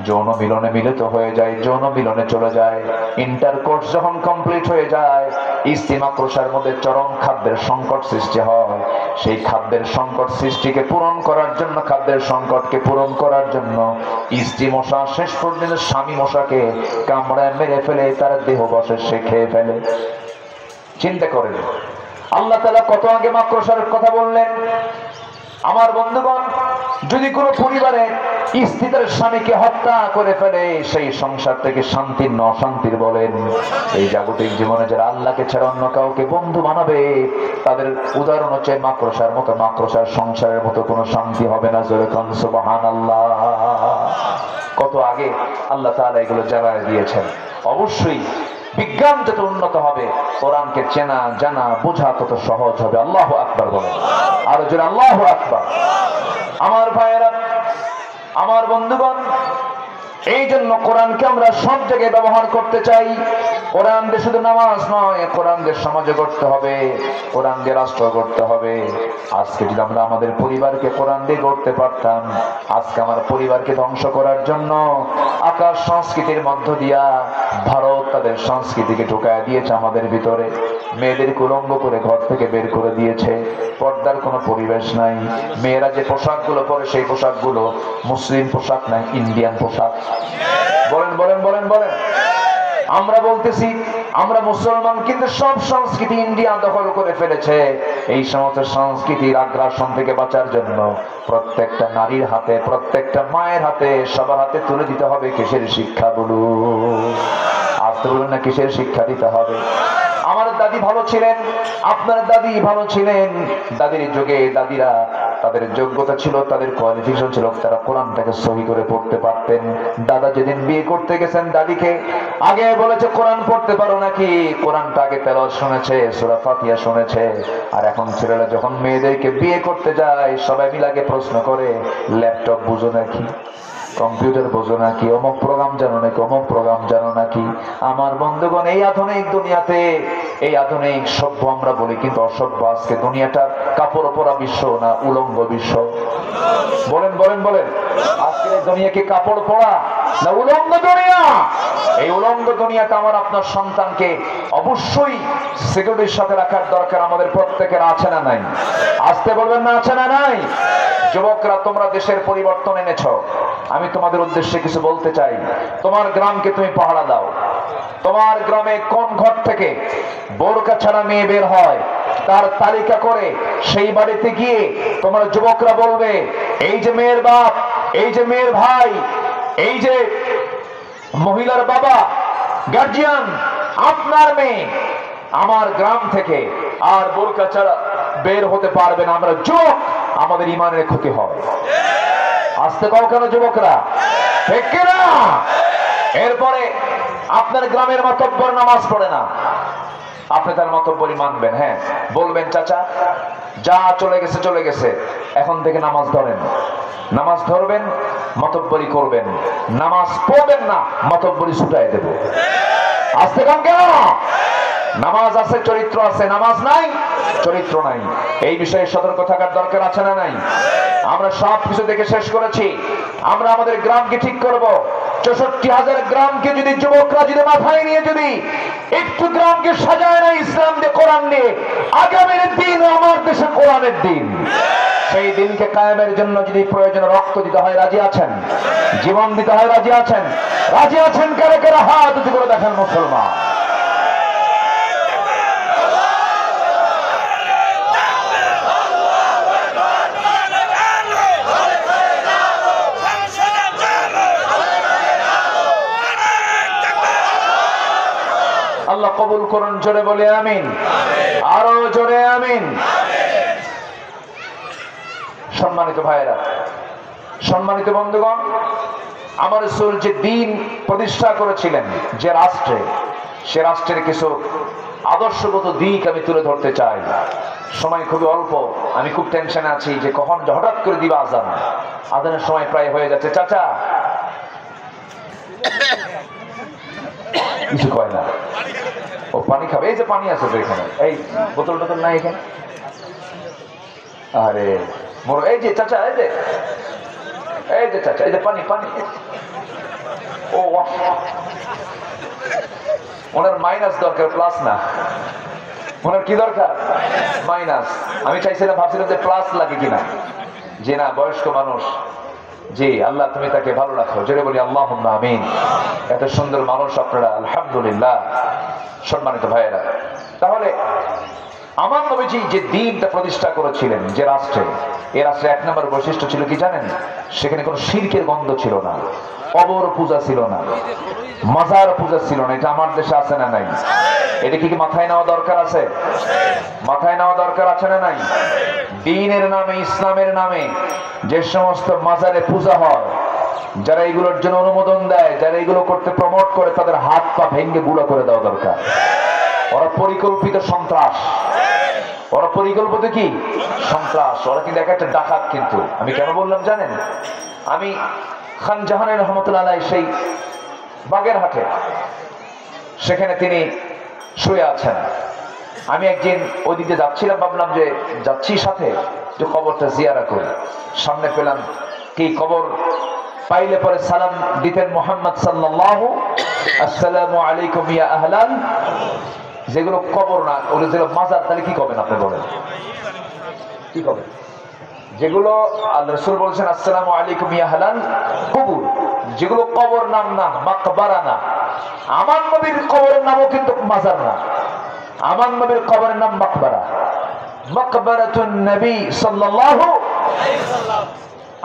যৌন মিলনে মিলিত হয়ে যায়, যৌন মিলনে চলে যায়, ইন্টারকোর্স যখন কমপ্লিট হয়ে যায়, স্ত্রী মাকড়সার মধ্যে চরম খাদ্যের সংকট সৃষ্টি হয়। সেই খাদ্যের সংকট সৃষ্টিকে পূরণ করার জন্য, খাদ্যের সংকটকে পূরণ করার জন্য স্ত্রী মশা শেষ পর্যন্ত স্বামী মশাকে কামড়ায় মেরে ফেলে, তার দেহ বসে সে খেয়ে ফেলে। চিন্তা করেন, আল্লাহ তাআলা কত আগে মাকড়সার কথা বললেন। আমার বন্ধুগণ, যদি কোনো পরিবারে স্ত্রী তার স্বামীকে হত্যা করে ফেলে, সেই সংসার থেকে শান্তির না অশান্তির বলেন। এই জাগতিক জীবনে যারা আল্লাহকে ছাড়া অন্য কাউকে বন্ধু বানাবে, তাদের উদাহরণ হচ্ছে মাকড়সার মতো। মাকড়সার সংসারের মতো কোনো শান্তি হবে না। জোরে কোন সুবহানাল্লাহ। কত আগে আল্লাহ তাআলা এগুলো জানায় দিয়েছেন। অবশ্যই বিজ্ঞান যত উন্নত হবে, কোরআনকে চেনা জানা বোঝা তত সহজ হবে। আল্লাহু আকবার বলেন, আর জোরে আল্লাহু আকবার। আমার ভাইয়েরা, আমার বন্ধুগণ, এই জন্য কোরআনকে আমরা সব জায়গায় ব্যবহার করতে চাই। কোরআন দিয়ে শুধু নামাজ নয়, কোরআন দিয়ে সমাজে করতে হবে, কোরআন দিয়ে রাষ্ট্র করতে হবে। আজকে যদি আমরা আমাদের পরিবারকে কোরআন দিয়ে গড়তে পারতাম, আজকে আমার পরিবারকে ধ্বংস করার জন্য আকাশ সংস্কৃতির মধ্য দিয়া ভারত তাদের সংস্কৃতিকে ঢুকায় দিয়েছে আমাদের ভিতরে। মেয়েদের উলঙ্গ করে ঘর থেকে বের করে দিয়েছে, পর্দার কোনো পরিবেশ নাই। মেয়েরা যে পোশাকগুলো পরে, সেই পোশাকগুলো মুসলিম পোশাক নাই, ইন্ডিয়ান পোশাক। বলেন বলেন বলেন বলেন। আমরা বলতেছি আমরা মুসলমান, কিন্তু সব সংস্কৃতি ইন্ডিয়া দখল করে ফেলেছে। এই সমস্ত সংস্কৃতির আগ্রাসন থেকে বাঁচার জন্য প্রত্যেকটা নারীর হাতে, প্রত্যেকটা মায়ের হাতে, সবার হাতে তুলে দিতে হবে কিসের শিক্ষা? বলুন, আসতে বলুন না, কিসের শিক্ষা দিতে হবে? আমার দাদি ভালো ছিলেন, আপনার দাদি ভালো ছিলেন। দাদির যুগে দাদিরা, তাদের যোগ্যতা ছিল, তাদের কোয়ালিফিকেশন ছিল, তারা কোরআনটাকে সহি করে পড়তে পারতেন। দাদা যেদিন বিয়ে করতে গেছেন, দাদিকে আগে বলেছে কোরআন পড়তে পারো নাকি? কোরআনটা আগে তেলাওয়াত শুনেছে, সূরা ফাতিহা শুনেছে। আর এখন ছেলেরা যখন মেয়েদেরকে বিয়ে করতে যায়, সবাই মিলে আগে প্রশ্ন করে, ল্যাপটপ বুঝো নাকি, কম্পিউটার বোঝো নাকি, অমুক প্রোগ্রাম জানো নাকি, অমুক প্রোগ্রাম জানো নাকি? আমার বন্ধুগণ, এই আধুনিক দুনিয়াতে, এই আধুনিক সভ্য আমরা বলি, কিন্তু অসভ্য আজকে দুনিয়াটা কাপড় পরা বিশ্ব না উলঙ্গ বিশ্ব? বলেন বলেন বলেন। আজকের দুনিয়া কি কাপড় পরা না উলঙ্গ দুনিয়া? এই উলঙ্গ দুনিয়াতে আমার আপনার সন্তানকে অবশ্যই সিকিউরিটির সাথে রাখার দরকার আমাদের প্রত্যেকের, আছে না নাই? আসতে বলবেন না, আছে না নাই? যুবকরা, তোমরা দেশের পরিবর্তন এনেছ, আমি তোমাদের উদ্দেশ্যে কিছু বলতে চাই। তোমার গ্রামকে তুমি পাহারা দাও। তোমার গ্রামে কোন ঘর থেকে বোরকা ছাড়া মেয়ে বের হয়, তার তালিকা করে সেই বাড়িতে গিয়ে তোমরা যুবকরা বলবে, এই যে মেয়ের বাপ, এই যে মেয়ের ভাই, এই যে মহিলার বাবা, গার্জিয়ান, আপনার মেয়ে আমার গ্রাম থেকে আর বোরকা ছাড়া বের হতে পারবে না। আমরা যুবক, আমাদের ইমানের ক্ষতি হয়। আসতে কও কেন যুবকরা, ঠিক কিনা? এরপরে আপনার গ্রামের মাতব্বর নামাজ পড়ে না, আপনি তার মাতব্বরই মানবেন। হ্যাঁ, বলবেন চাচা যা চলে গেছে চলে গেছে, এখন থেকে নামাজ ধরেন। নামাজ ধরবেন, মাতব্বরি করবেন। নামাজ পড়বেন না, মাতব্বরি ছুটাই দেব। আসতে কম কেন? নামাজ আছে, চরিত্র আছে, নামাজ নাই, চরিত্র নাই। এই বিষয়ে সতর্ক থাকার দরকার আছে না নাই? আমরা সব কিছু দেখে শেষ করেছি। আমরা আমাদের গ্রামকে ঠিক করব। 64,000 গ্রামকে যদি যুবকরা যদি মাথায় নিয়ে যদি একটু গ্রামকে সাজায় না ইসলাম দিয়ে, কোরআন দিয়ে, আগামীর দিন আমার দেশে কোরআনের দিন। সেই দিনকে কায়েমের জন্য যদি প্রয়োজন রক্ত দিতে হয়, রাজি আছেন? জীবন দিতে হয়, রাজি আছেন? রাজি আছেন কারে কারে হাত উঁচু করে দেখেন মুসলমান। আল্লাহ কবুল করুন, জোরে বলে আমিন, আরো জোরে আমিন। সম্মানিত ভাইয়েরা, সম্মানিত বন্ধুগণ, আমার রাসূল যে দিন প্রতিষ্ঠা করেছিলেন যে রাষ্ট্রে, সে রাষ্ট্রের কিছু আদর্শগত দিক আমি তুলে ধরতে চাই। সময় খুবই অল্প, আমি খুব টেনশনে আছি যে কখন হঠাৎ করে দিবা আজান। আজানের সময় প্রায় হয়ে যাচ্ছে। চাচা কিছু কয় না, ও পানি খাবে। এই যে পানি আছে তো এখানে, এই বোতল টোতল নাই এখানে। আরে মোর এই যে চাচা, এই যে চাচা, এই যে পানি পানি। ও ওনার মাইনাস দরকার, প্লাস না। ওনার কি দরকার? মাইনাস। আমি চাইছিলাম, ভাবছিলাম যে প্লাস লাগে কিনা। যে না, বয়স্ক মানুষ। জি, আল্লাহ তুমি তাকে ভালো রাখো, জোরে বলি আল্লাহুম্মা আমিন। এত সুন্দর মানুষ আপনারা, আলহামদুলিল্লাহ। সম্মানিত ভাইয়েরা, তাহলে আমার নবীজি যে দিনটা প্রতিষ্ঠা করেছিলেন যে রাষ্ট্রে, এই রাষ্ট্রে 1 নম্বর বৈশিষ্ট্য ছিল কি জানেন? সেখানে কোনো শিরকের গন্ধ ছিল না, কবর পূজা ছিল না, মাজার পূজা ছিল না। এটা আমার দেশে আছে না নাই? এটা কি মাথায় নেওয়া দরকার আছে? মাথায় নেওয়া দরকার আছে না নাই? দ্বীনের নামে, ইসলামের নামে যে সমস্ত মাজারে পূজা হয়, যারা এগুলোর জন্য অনুমোদন দেয়, যারা এগুলো করতে প্রমোট করে, তাদের হাত পা ভেঙে গুঁড়ো করে দেওয়া দরকার। ওরা পরিকল্পিত সন্ত্রাস, ওরা পরিকল্পিত কি সন্ত্রাস। ওরা কিন্তু একটা ডাকাত। কিন্তু আমি কেন বললাম জানেন? আমি খান জাহানের রহমতুল্লাহ আলাইহি সেই বাগেরহাটে, সেখানে তিনি শুয়ে আছেন। আমি একদিন ওইদিকে যাচ্ছিলাম, ভাবলাম যে যাচ্ছি সাথে যে কবরটা জিয়ারা করি। সামনে পেলাম কি কবর, পাইলে পরে সালাম দিতেন মুহাম্মদ সাল্লাল্লাহু আসসালামু আলাইকুম ইয়া আহলান। যেগুলো কবর না, ওগুলো যেগুলো মাজার, তাহলে কি করবেন আপনি বলেন? কি করবেন? যেগুলো আল্লাহ রাসূল বলেছেন আসসালামু আলাইকুম ইয়া আহলান কবর, যেগুলো কবর নাম না, মাকবারা না। আমার নবীর কবরের নামও কিন্তু মাজার না, আমার নবীর কবরের নাম মাকবারা, মাকবারাতুন নবী সাল্লাল্লাহু আলাইহি ওয়াসাল্লাম।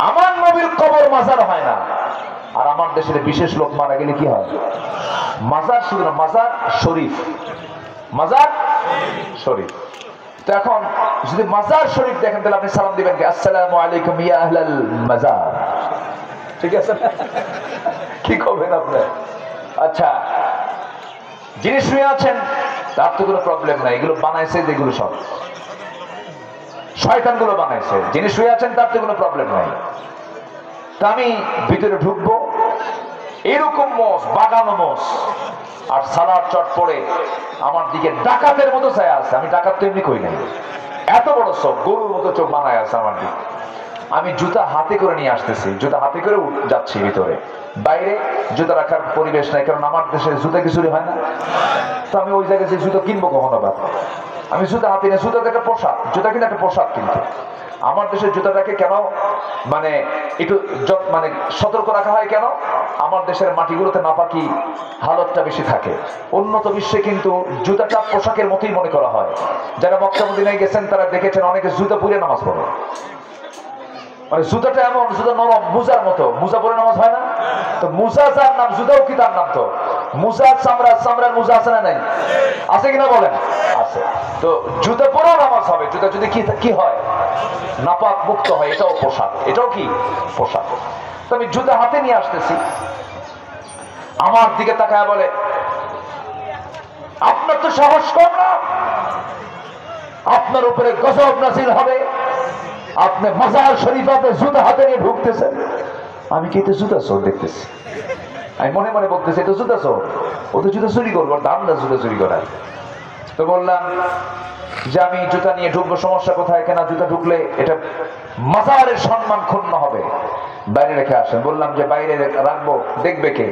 আমার নবীর কবর মাজার হয় না। আর আমার দেশের বিশেষ লোক মারা গেলে কি হয়? মাজার শুধু না, মাজার শরীফ, মাজার শরীফ। তো এখন যদি মাজার শরীফ দেখেন, তাহলে আপনি সালাম দিবেন কি? আসসালামু আলাইকুম ইয়া আহলাল মাজার। ঠিক আছে? কি করবেন আপনি? আচ্ছা, যিনি শুয়ে আছেন তার তো কোনো প্রবলেম নাই, এগুলো বানাইছে যেগুলো সব শয়তান গুলো বানাইছে। যিনি শুয়ে আছেন তার তো কোনো প্রবলেম নাই। তা আমি ভিতরে ঢুকবো, এরকম মোষ, বাগানো মোষ, আর সালাদ চট পড়ে আমার দিকে ডাকাতের মতো চায় আছে। আমি ডাকাত তো এমনি কই নাই, এত বড় চোখ, গরুর মতো চোখ বানায় আছে আমার দিকে। আমি জুতা হাতে করে নিয়ে আসতেছি, জুতা হাতে করে যাচ্ছি ভিতরে। বাইরে জুতা রাখার পরিবেশ নাই, কারণ আমার দেশে জুতা কি চুরি হয় না। তো আমি ওই জায়গায় জুতো কিনবো কখন আবার? আমি জুতা হাতে নিয়ে, জুতা একটা পোশাক, জুতা কিন্তু একটা পোশাক। কিন্তু আমার দেশের জুতাটাকে কেন মানে একটু মানে সতর্ক রাখা হয় কেন? আমার দেশের মাটিগুলোতে নাপাকি হালতটা বেশি থাকে। উন্নত বিশ্বে কিন্তু জুতাটা পোশাকের মতোই মনে করা হয়। যারা মক্কা মদিনায় গেছেন তারা দেখেছেন অনেকে জুতা পরে নামাজ পড়ে। মানে জুতাটা এমন, জুতা নরম, মুজার মতো, মুজা পরে নামাজ হয় না। তো মুজা যার নাম, জুতাও কি তার নাম। তো মুসার চামড়ার মুজা আছে না নাই? আছে কিনা বলেন? আছে। তো জুতা পরেও নামাজ হবে। জুতা যদি কি হয়, নাপাক মুক্ত হয়, এটাও পোশাক। এটাও কি পোশাক? তো আমি জুতা হাতে নিয়ে আসতেছি, আমার দিকে তাকায় বলে, আপনার তো সাহস কম না, আপনার উপরে গজব নাযিল হবে, আপনি মাজার শরীফে জুতা হাতে নিয়ে ঢুকতেছেন। আমি কি এটা জুতা চোর দেখতেছি? আমি মনে মনে বলতেছি এটা জুতা চোর, ও তো জুতা চুরি করবো, দাম না জুতা চুরি করার। তো বললাম যে আমি জুতা নিয়ে ঢুকবো, সমস্যা কোথায়? কেনা জুতা ঢুকলে এটা মাজারের সম্মান ক্ষুণ্ণ হবে, বাইরে রেখে আসেন। বললাম যে বাইরে রাখবো, দেখবে কে?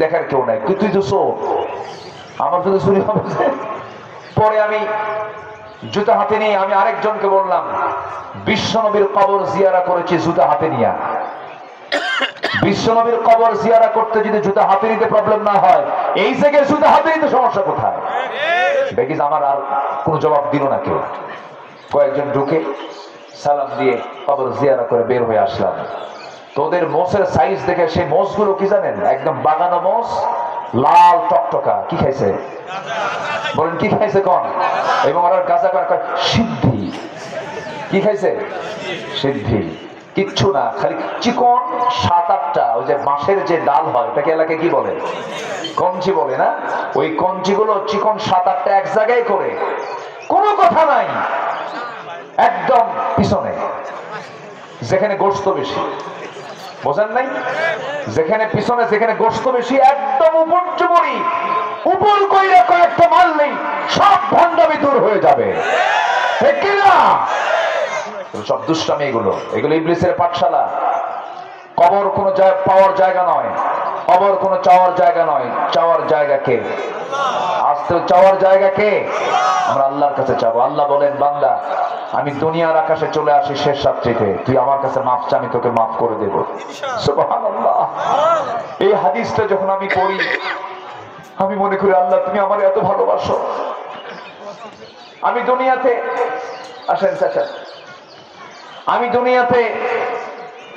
দেখার কেউ নাই। তুই তো চোর, আমার জুতা চুরি হবে। পরে আমি জুতা হাতে নিয়ে আমি আরেকজনকে বললাম, বিশ্বনবীর কবর জিয়ারা করেছি জুতা হাতে নিয়ে। বিশ্বনবীর কবর জিয়ারা করতে যদি জুতা হাতে নিতে প্রবলেম না হয়, এই জায়গায় জুতা হাতে নিতে সমস্যা কোথায়? দেখিস আমার আর কোন জবাব দিল না কেউ। কয়েকজন ঢুকে সালাম দিয়ে কবর জিয়ারা করে বের হয়ে আসলাম। তোদের মোষের সাইজ দেখে সেই মোষগুলো কি জানেন? একদম বাগানো মোষ, লাল টকটকা। কি খাইছে বলেন? কি খাইছে কোন? এবং ওরা গাঁজা করে সিদ্ধি। কি খাইছে? সিদ্ধি। কিচ্ছু না, খালি চিকন 7-8টা ওই যে বাঁশের যে ডাল হয়, ওটাকে এলাকায় কি বলে? কঞ্চি বলে না? ওই কঞ্চিগুলো চিকন 7-8টা এক জায়গায় করে, কোনো কথা নাই, একদম পিছনে যেখানে গোশত বেশি। বোঝেন নাই? যেখানে পিছনে যেখানে গোশত বেশি, একদম উপর চুবড়ি উপর কইরা কয়েকটা মারলেই সব ভণ্ডামি দূর হয়ে যাবে। ঠিক কিনা? সব দুষ্টামি এগুলো ইবলিসের পাঠশালা। কবর কোনো পাওয়ার জায়গা নয়, কবর কোনো চাওয়ার জায়গা নয়। চাওয়ার জায়গা কে? আসতে চাওয়ার জায়গা কে? আমরা আল্লাহর কাছে চাবো। আল্লাহ বলেন, বান্দা আমি দুনিয়ার আকাশে চলে আসি শেষ রাত্রিতে, তুই আমার কাছে মাফ চা, আমি তোকে মাফ করে দেব। সুবহানাল্লাহ। এই হাদিসটা যখন আমি পড়ি, আমি মনে করি আল্লাহ তুমি আমার এত ভালোবাসো। আমি দুনিয়াতে, আসেন চাচা, আমি দুনিয়াতে,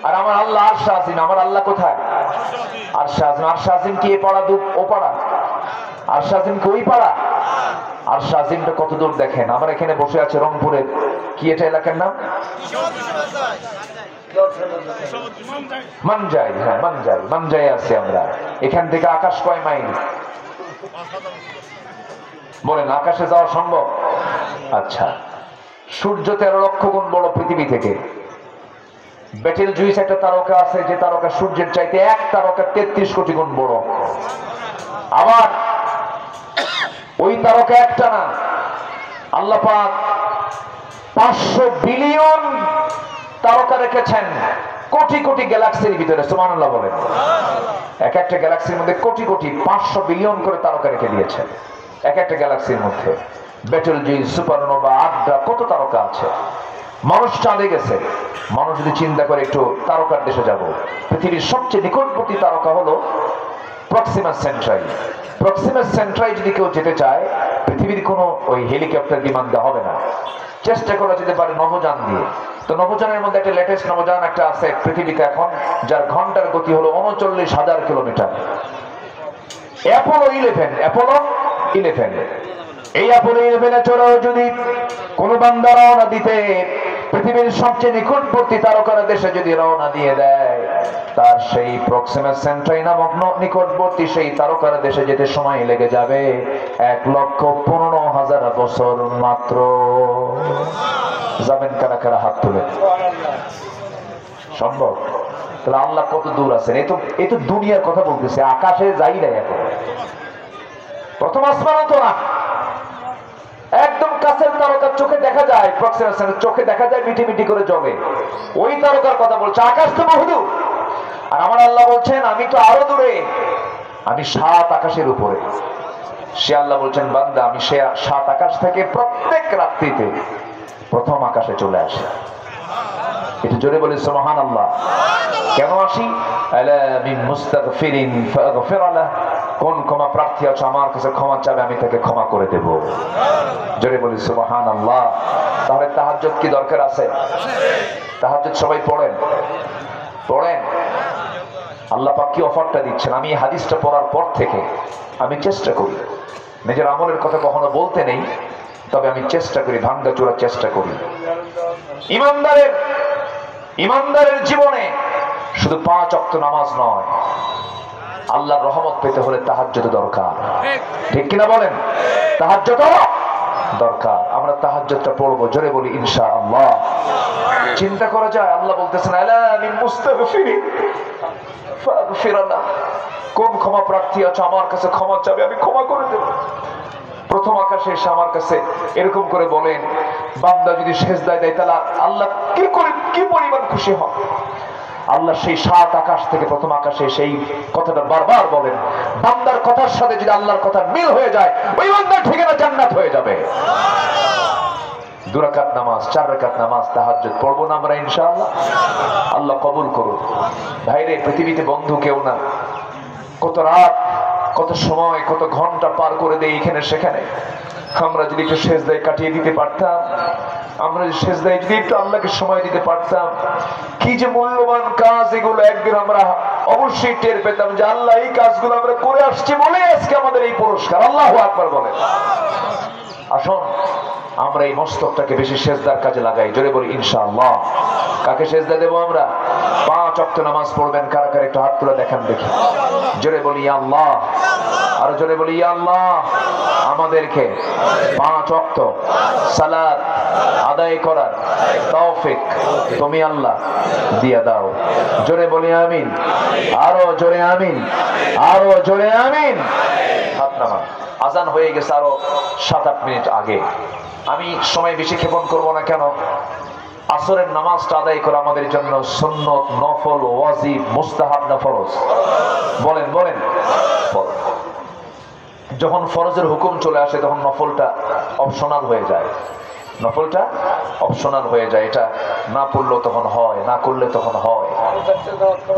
আর আমার আল্লাহ আরশে আজিম। আমার আল্লাহ কোথায়? আরশে আজিম। আরশে আজিম কি এ পাড়া ও পাড়া? আরশে আজিম কি ওই পাড়া? আরশে আজিমটা কত দূর দেখেন। আমরা এখানে বসে আছে রংপুরে, কি এটা এলাকার নাম? মানজাই। হ্যাঁ, মানজাই আছি আমরা। এখান থেকে আকাশ কয় মাইল বলেন? আকাশে যাওয়া সম্ভব? আচ্ছা, সূর্য 13 লক্ষ গুণ বড় পৃথিবী থেকে। বেটেল জুইস একটা তারকা আছে, যে তারকা সূর্যের চাইতে এক তারকা 33 কোটি গুণ বড়। আবার ওই তারকা একটা না, আল্লাহ পাক 500 বিলিয়ন তারকা রেখেছেন কোটি কোটি গ্যালাক্সির ভিতরে। সুবহানাল্লাহ বলেন। এক একটা গ্যালাক্সির মধ্যে কোটি কোটি 500 বিলিয়ন করে তারকা রেখে দিয়েছেন এক একটা গ্যালাক্সির মধ্যে। বেটেল জুইস, সুপারনোভা, আড্ডা, কত তারকা আছে। মানুষ চাঁদে গেছে। মানুষ যদি চিন্তা করে একটু তারকার দেশে যাব, পৃথিবীর সবচেয়ে নিকটবর্তী তারকা হলো প্রক্সিমা সেন্ট্রাই। প্রক্সিমা সেন্ট্রাই যদি কেউ যেতে চায়, পৃথিবীর কোনো ওই হেলিকপ্টার বিমান দেওয়া হবে না, চেষ্টা করা যেতে পারে নভোযান দিয়ে। তো নভোযানের মধ্যে একটা লেটেস্ট নভোযান একটা আছে পৃথিবীতে এখন, যার ঘন্টার গতি হলো 39,000 কিলোমিটার। অ্যাপোলো 11। এই অ্যাপোলো 11-এ চড়েও যদি কোনো বান্দা রওনা দিতে পৃথিবীর সবচেয়ে নিকটবর্তী তারকার দেশে যদি রওনা দিয়ে দেয়, তার সেই প্রক্সিমা সেন্ট্রাই নামক নিকটবর্তী সেই তারকার দেশে যেতে সময় লেগে যাবে 1,15,000 বছর মাত্র। যাবেন কারা কারা? হাত তুলে। সম্ভব? তাহলে আল্লাহ কত দূর আছেন। এই তো দুনিয়ার কথা বলতেছে, আকাশে যাই নাই এখন। প্রথম আসমানও তো না, একদম কাছের তারকা চোখে দেখা যায়, চোখে দেখা যায় মিটি মিটি করে জ্বলে, ওই তারকার কথা বলছে। আকাশ তো বহুদূর। আর আমার আল্লাহ বলছেন আমি তো আরো দূরে, আমি 7 আকাশের উপরে। সে আল্লাহ বলছেন, বান্দা আমি সে 7 আকাশ থেকে প্রত্যেক রাত্রিতে প্রথম আকাশে চলে আসি। একটু জোরে বলি সুবহানাল্লাহ। কেন আসি? আলা মিন মুস্তাগফিরিন ফাগফির লাহ। কোন ক্ষমা প্রার্থী আছে আমার কাছে ক্ষমা চাবে, আমি তাকে ক্ষমা করে দেব। জোরে বলি সুবহানাল্লাহ। তাহলে তাহাজ্জুদ কি দরকার আছে? তাহাজ্জুদ সবাই পড়েন। আল্লাহ পাক কি অফারটা দিচ্ছেন। আমি এই হাদিসটা পড়ার পর থেকে আমি চেষ্টা করি, নিজের আমলের কথা কখনো বলতে নেই, তবে আমি চেষ্টা করি, ভাঙ্গা চোরার চেষ্টা করি। ইমানদারের জীবনে শুধু 5 ওয়াক্ত নামাজ নয়, আল্লাহর রহমত পেতে হলে তাহাজ্জুদ দরকার, ঠিক কিনা বলেন? তাহাজ্জুদ দরকার। আমরা তাহাজ্জুদটা পড়বো, জোরে বলি ইনশাআল্লাহ। চিন্তা করা যায়, আল্লাহ বলতেছেন আলা মিন মুস্তাগফিরিন ফাগফিরানা, কোন ক্ষমা প্রার্থী আছে আমার কাছে ক্ষমা চাবে, আমি ক্ষমা করে দেব। প্রথম আকাশে এসে আমার কাছে এরকম করে বলেন, বান্দা যদি সেজদায় দেয় তাহলে আল্লাহ কি পরিমাণ খুশি হন। আল্লাহ সেই 7 আকাশ থেকে প্রথম আকাশে সেই কথাটা বারবার বলেন। বান্দার কথার সাথে যদি আল্লাহর কথা মিল হয়ে যায়, ওই বান্দার ঠিকানা জান্নাত হয়ে যাবে। 2 রাকাত নামাজ, 4 রাকাত নামাজ, তাহাজ্জুদ পড়বো না আমরা ইনশাআল্লাহ? আল্লাহ কবুল করুন। ভাইরে, পৃথিবীতে বন্ধু কেউ না। কত রাত, কত সময়, কত ঘন্টা পার করে দেয় এখানে সেখানে। আমরা যদি একটু সেজদায় কাটিয়ে দিতে পারতাম, আমরা যদি সেজদায় যদি একটু আল্লাহকে সময় দিতে পারতাম, কি যে মূল্যবান কাজ এগুলো। একদিন আমরা অবশ্যই টের পেতাম যে আল্লাহ এই কাজগুলো আমরা করে আসছি বলে আজকে আমাদের এই পুরস্কার। আল্লাহু আকবার বলেন। আসুন আমরা এই মস্তকটাকে বেশি সেজদার কাজে লাগাই, জোরে বলি ইনশাআল্লাহ। কাকে সেজদা দেব আমরা? 5 ওয়াক্ত নামাজ পড়বেন কারা কারা, একটু হাত তুলে দেখান দেখি। জোরে বলি ইয়া আল্লাহ, আর জোরে বলি ইয়া আল্লাহ। আমাদেরকে 5 ওয়াক্ত সালাত আদায় করার তৌফিক তুমি আল্লাহ দিয়া দাও। জোরে বলি আমিন, আরো জোরে আমিন, আরো জোরে আমিন। হাত নামান। আজান হয়ে গেছে আরো 7-8 মিনিট আগে। আমি সময় বেশি ক্ষেপণ করব না, কেন আসরের নামাজটা আদায় করা আমাদের জন্য সুন্নত, নফল, ওয়াজিব, মুস্তাহাব না ফরজ? বলেন বলেন। যখন ফরজের হুকুম চলে আসে তখন নফলটা অপশনাল হয়ে যায়, নফলটা অপশনাল হয়ে যায়। এটা না পড়লেও তখন হয়, না করলে তখন হয়।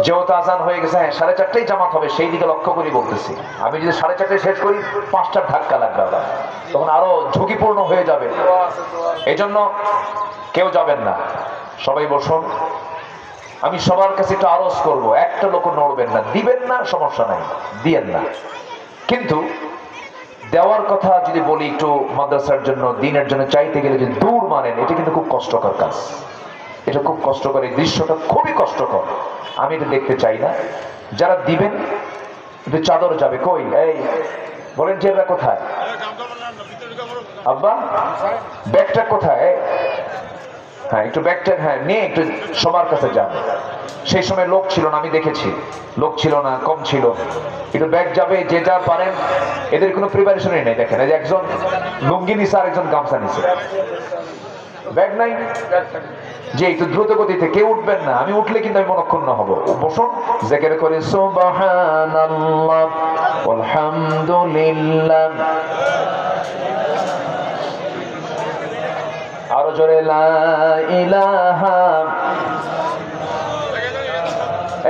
যেহেতু আজান হয়ে গেছে, হ্যাঁ 4:30টায় জামাত হবে, সেই দিকে লক্ষ্য করে বলতেছি। আমি যদি 4:30টায় শেষ করি 5টার ধাক্কা লাগবে, আবার তখন আরো ঝুঁকিপূর্ণ হয়ে যাবে। এই জন্য কেউ যাবেন না, সবাই বসুন। আমি সবার কাছে একটু আরজ করবো, একটা লোক নড়বেন না, দিবেন না সমস্যা নাই, দিয়েন না। কিন্তু দেওয়ার কথা যদি বলি, একটু মাদ্রাসার জন্য, দিনের জন্য চাইতে গেলে যদি দূর মানেন, এটা কিন্তু খুব কষ্টকর কাজ। এটা খুব কষ্টকর, এই দৃশ্যটা খুবই কষ্টকর। আমি এটা দেখতে চাই না। যারা দিবেন কিন্তু চাদর যাবে কই? এই ভলেন্টিয়াররা কোথায়? আব্বা ব্যাগটা কোথায়? হ্যাঁ একটু ব্যাগটা হ্যাঁ নিয়ে একটু সবার কাছে যান। সেই সময় লোক ছিল না, আমি দেখেছি লোক ছিল না, কম ছিল। একটু ব্যাগ যাবে, যে যা পারেন। এদের কোনো প্রিপারেশনই নেই। দেখেন এই যে একজন লুঙ্গি নিছে আর একজন গামছা নিছে, ব্যাগ নাই। যে একটু দ্রুত গতিতে কেউ উঠবেন না, আমি উঠলে কিন্তু আমি মনক্ষুণ্ণ হব। বসুন, জিকির করে সুবহানাল্লাহ আলহামদুলিল্লাহ, আরো জোরে লা ইলাহা।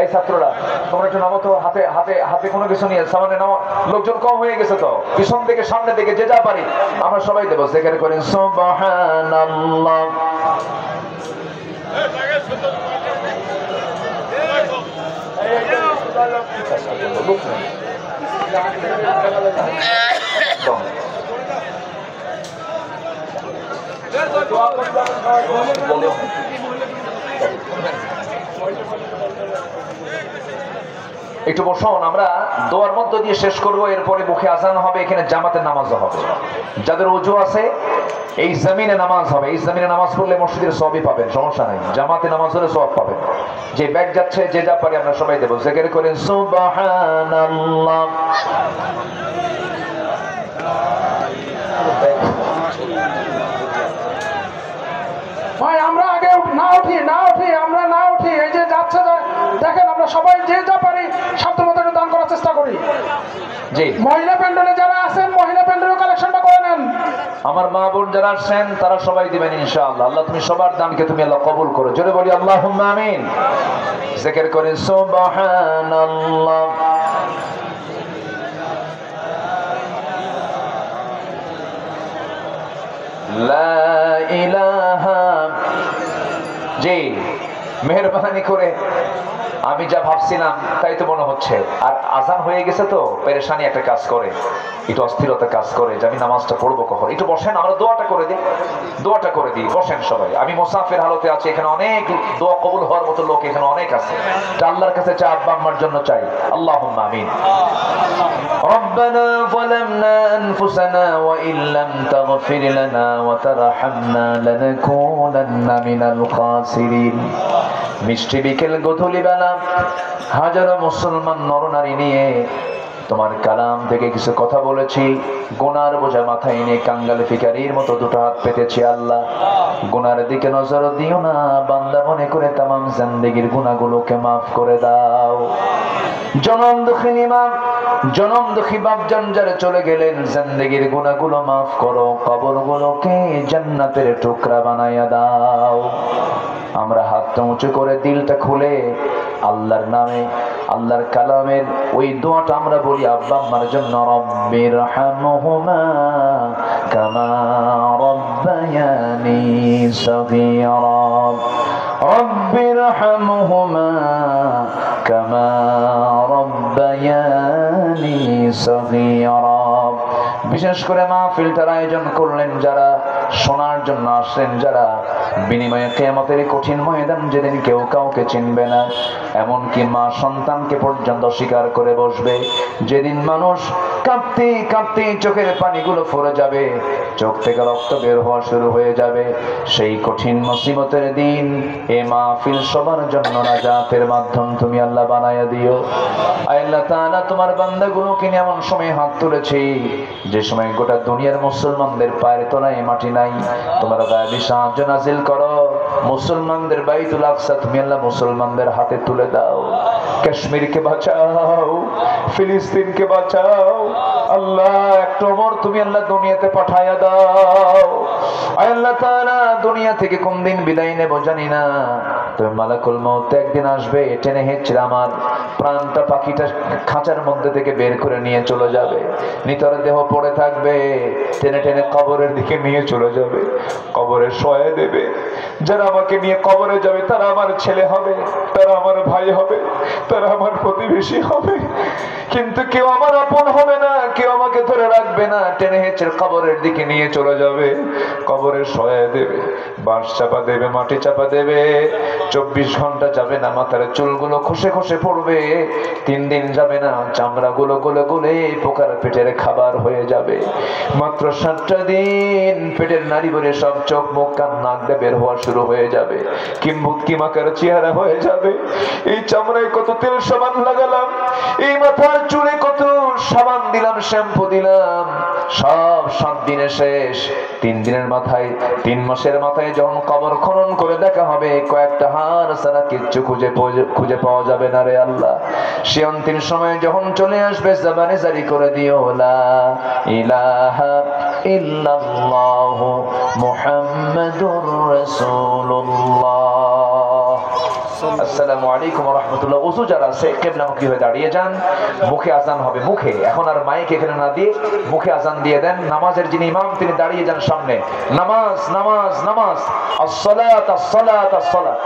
এই ছাত্ররা তোমরা একটু নামো তো, হাতে হাতে হাতে কোনো কিছু নিয়ে সামনে নামো। লোকজন কম হয়ে গেছে তো, পিছন থেকে সামনে দিকে যে যা পারি আমরা সবাই দেবো। জিকির করেন সুবহানাল্লাহ। একটু বসুন, আমরা দোয়ার মধ্য দিয়ে শেষ করব। এরপরে মুখে আজান হবে, এখানে জামাতের নামাজও হবে। যাদের ওযু আছে এই জমিনে নামাজ হবে। এই জমিনে নামাজ পড়লে মসজিদের সওয়াবই পাবেন, সমস্যা নাই। জামাতে নামাজ হলে সওয়াব পাবেন। যে ব্যাগ যাচ্ছে যে যা পারি আমরা সবাই দেবো। জিকির করেন সুবহানাল্লাহ। ভাই আমরা আগে না উঠি আমরা না উঠি। এই যে যাচ্ছে দেখেন, আমরা সবাই যে যা পারি সাধ্যমতো দান করার চেষ্টা করি। জি, মহিলা প্যান্ডেলে যারা আছেন মহিলা প্যান্ডেলের কালেকশনটা করে নেন। আমার মা বোন যারা আসছেন তারা সবাই দিবেন ইনশাআল্লাহ। আল্লাহ তুমি সবার দানকে তুমি আল্লাহ কবুল করো, জোরে বলি আল্লাহুম্মা আমিন। জিকির করেন সুবহানাল্লাহ। লা ইলাহা। জি, মেহেরবানি করে আমি যা ভাবছিলাম তাই তো মনে হচ্ছে। আর আজান হয়ে গেছে তো পেরেশানি একটা কাজ করে, একটু অস্থিরতা কাজ করে যে আমি নামাজটা পড়বো কখন। একটু বসেন, আমরা দোয়াটা করে দিই, দোয়াটা করে দিই, বসেন সবাই। আমি মুসাফির হালতে আছি, এখানে অনেক দোয়া কবুল হওয়ার মতো লোক এখানে অনেক আছে। আল্লাহর কাছে চা, আব্বা আম্মার জন্য চাই। আল্লাহুম্মা আমিন। ربنا ظلمنا أنفسنا وإن لم تغفر لنا وترحمنا لنكونن من الخاسرين। মিষ্টি বিকেল গধূলি বেলা হাজারো মুসলমান নরনারী নিয়ে তোমার কালাম থেকে কিছু কথা বলেছি, গুনার বোঝা মাথায় নিয়ে কাঙ্গাল ফিকারির মতো দুটো হাত পেতেছি। আল্লাহ গুনার দিকে নজর দিও না, বান্দা মনে করে তামাম জিন্দেগির গুনাহগুলোকে মাফ করে দাও। জনম দুঃখিনী মা, জনম দুঃখী বাপজান যারা চলে গেলেন, জিন্দেগির গুনাহগুলো মাফ করো, কবরগুলোকে জান্নাতের টুকরা বানায়া দাও। আমরা হাতটা উঁচু করে দিলটা খুলে আল্লাহর নামে, আল্লাহর কালামের ওই দোয়াটা আমরা বলি আব্বা আম্মার জন্য। রব্বির হামহুমা কামা রব্বায়ানি সগীরা, রব্বির হামহুমা কামা রব্বায়ানি সগীরা। বিশেষ করে মাহফিলটার আয়োজন করলেন যারা, শোনার জন্য আসলেন যারা, বিনিময়ে কিয়ামতের কঠিন ময়দান যেদিন কেউ কাউকে চিনবে না, এমনকি মা সন্তানকে পর্যন্ত স্বীকার করে বসবে, যেদিন মানুষ কাঁদতে কাঁদতে চোখের পানিগুলো পড়ে যাবে, চোখ থেকে রক্ত বের হওয়া শুরু হয়ে যাবে, সেই কঠিন মুসিবতের দিন এ মাহফিল সবার জন্য নাজাতের মাধ্যম তুমি আল্লাহ বানায়া দিও। আল্লাহ তাআলা তোমার বান্দাগুলোকে নিয়ে এমন সময় হাত তুলেছি যে সময় গোটা দুনিয়ার মুসলমানদের পায়ের তলায় মাটি নাই। তোমার গায়েবী সাহায্য নাজিল করো, মুসলমানদের বাইতুল আকসা তুমি আল্লাহ মুসলমানদের হাতে তুলে দাও। কাশ্মীরকে বাঁচাও, ফিলিস্তিনকে বাঁচাও আল্লাহ। একটা ওমর তুমি আল্লাহ দুনিয়াতে পাঠায়া দাও। আল্লাহ তাআলা দুনিয়া থেকে কোন দিন বিদায় নেব জানি না, তুমি মালাকুল মউত একদিন আসবে, টেনে হেঁচড়ে আমার প্রাণটা পাখিটা খাঁচার মধ্যে থেকে বের করে নিয়ে চলে যাবে। নিতর দেহ পড়ে থাকবে, টেনে টেনে কবরের দিকে নিয়ে চলে যাবে, কবরে শোয়া দেবে। যারা আমাকে নিয়ে কবরে যাবে তারা আমার ছেলে হবে, তারা আমার ভাই হবে, তারা আমার প্রতিবেশী হবে, কিন্তু কেউ আমার আপন হবে না, কেউ আমাকে ধরে রাখবে না। টেনে হেঁচড়ে কবরের দিকে নিয়ে চলে যাবে, কবরে শোয়া দেবে, বাঁশ চাপা দেবে, মাটি চাপা দেবে। 24 ঘন্টা যাবে না, মাথার চুলগুলো খসে খসে পড়বে। 3 দিন যাবে না, চামড়াগুলো গলে গলে পোকার পেটের খাবার হয়ে যাবে। মাত্র 7টা দিন পেটের নাড়ি ভরে সব চোখ মুখ কান নাক দিয়ে বের হওয়া শুরু হয়ে যাবে, কিম্ভূত কিমাকার চেহারা হয়ে যাবে। এই চামড়ায় কত তেল সাবান লাগালাম, এই মাথার চুলে কত সাবান দিলাম, শ্যাম্পু দিলাম, সব 7 দিনে শেষ। 3 দিনের মাথায়, 3 মাসের মাথায় যখন কবর খনন করে দেখা হবে, কয়েকটা হাড় ছাড়া কিচ্ছু খুঁজে পাওয়া যাবে না রে আল্লাহ। সে অন্তিম সময় যখন চলে আসবে, জবানে জারি করে দিও লা ইলাহা ইল্লাল্লাহু মুহাম্মাদুর রাসূলুল্লাহ। আসসালামু আলাইকুম ওয়া রাহমাতুল্লাহ। ওযু যারা আছে কিবলামুখী হয়ে দাঁড়িয়ে যান, মুখে আজান হবে, মুখে, এখন আর মাইক এখানে না দিয়ে মুখে আজান দিয়ে দেন। নামাজের যিনি ইমাম তিনি দাঁড়িয়ে যান সামনে, নামাজ নামাজ নামাজ, আসসালাত আসসালাত আসসালাত।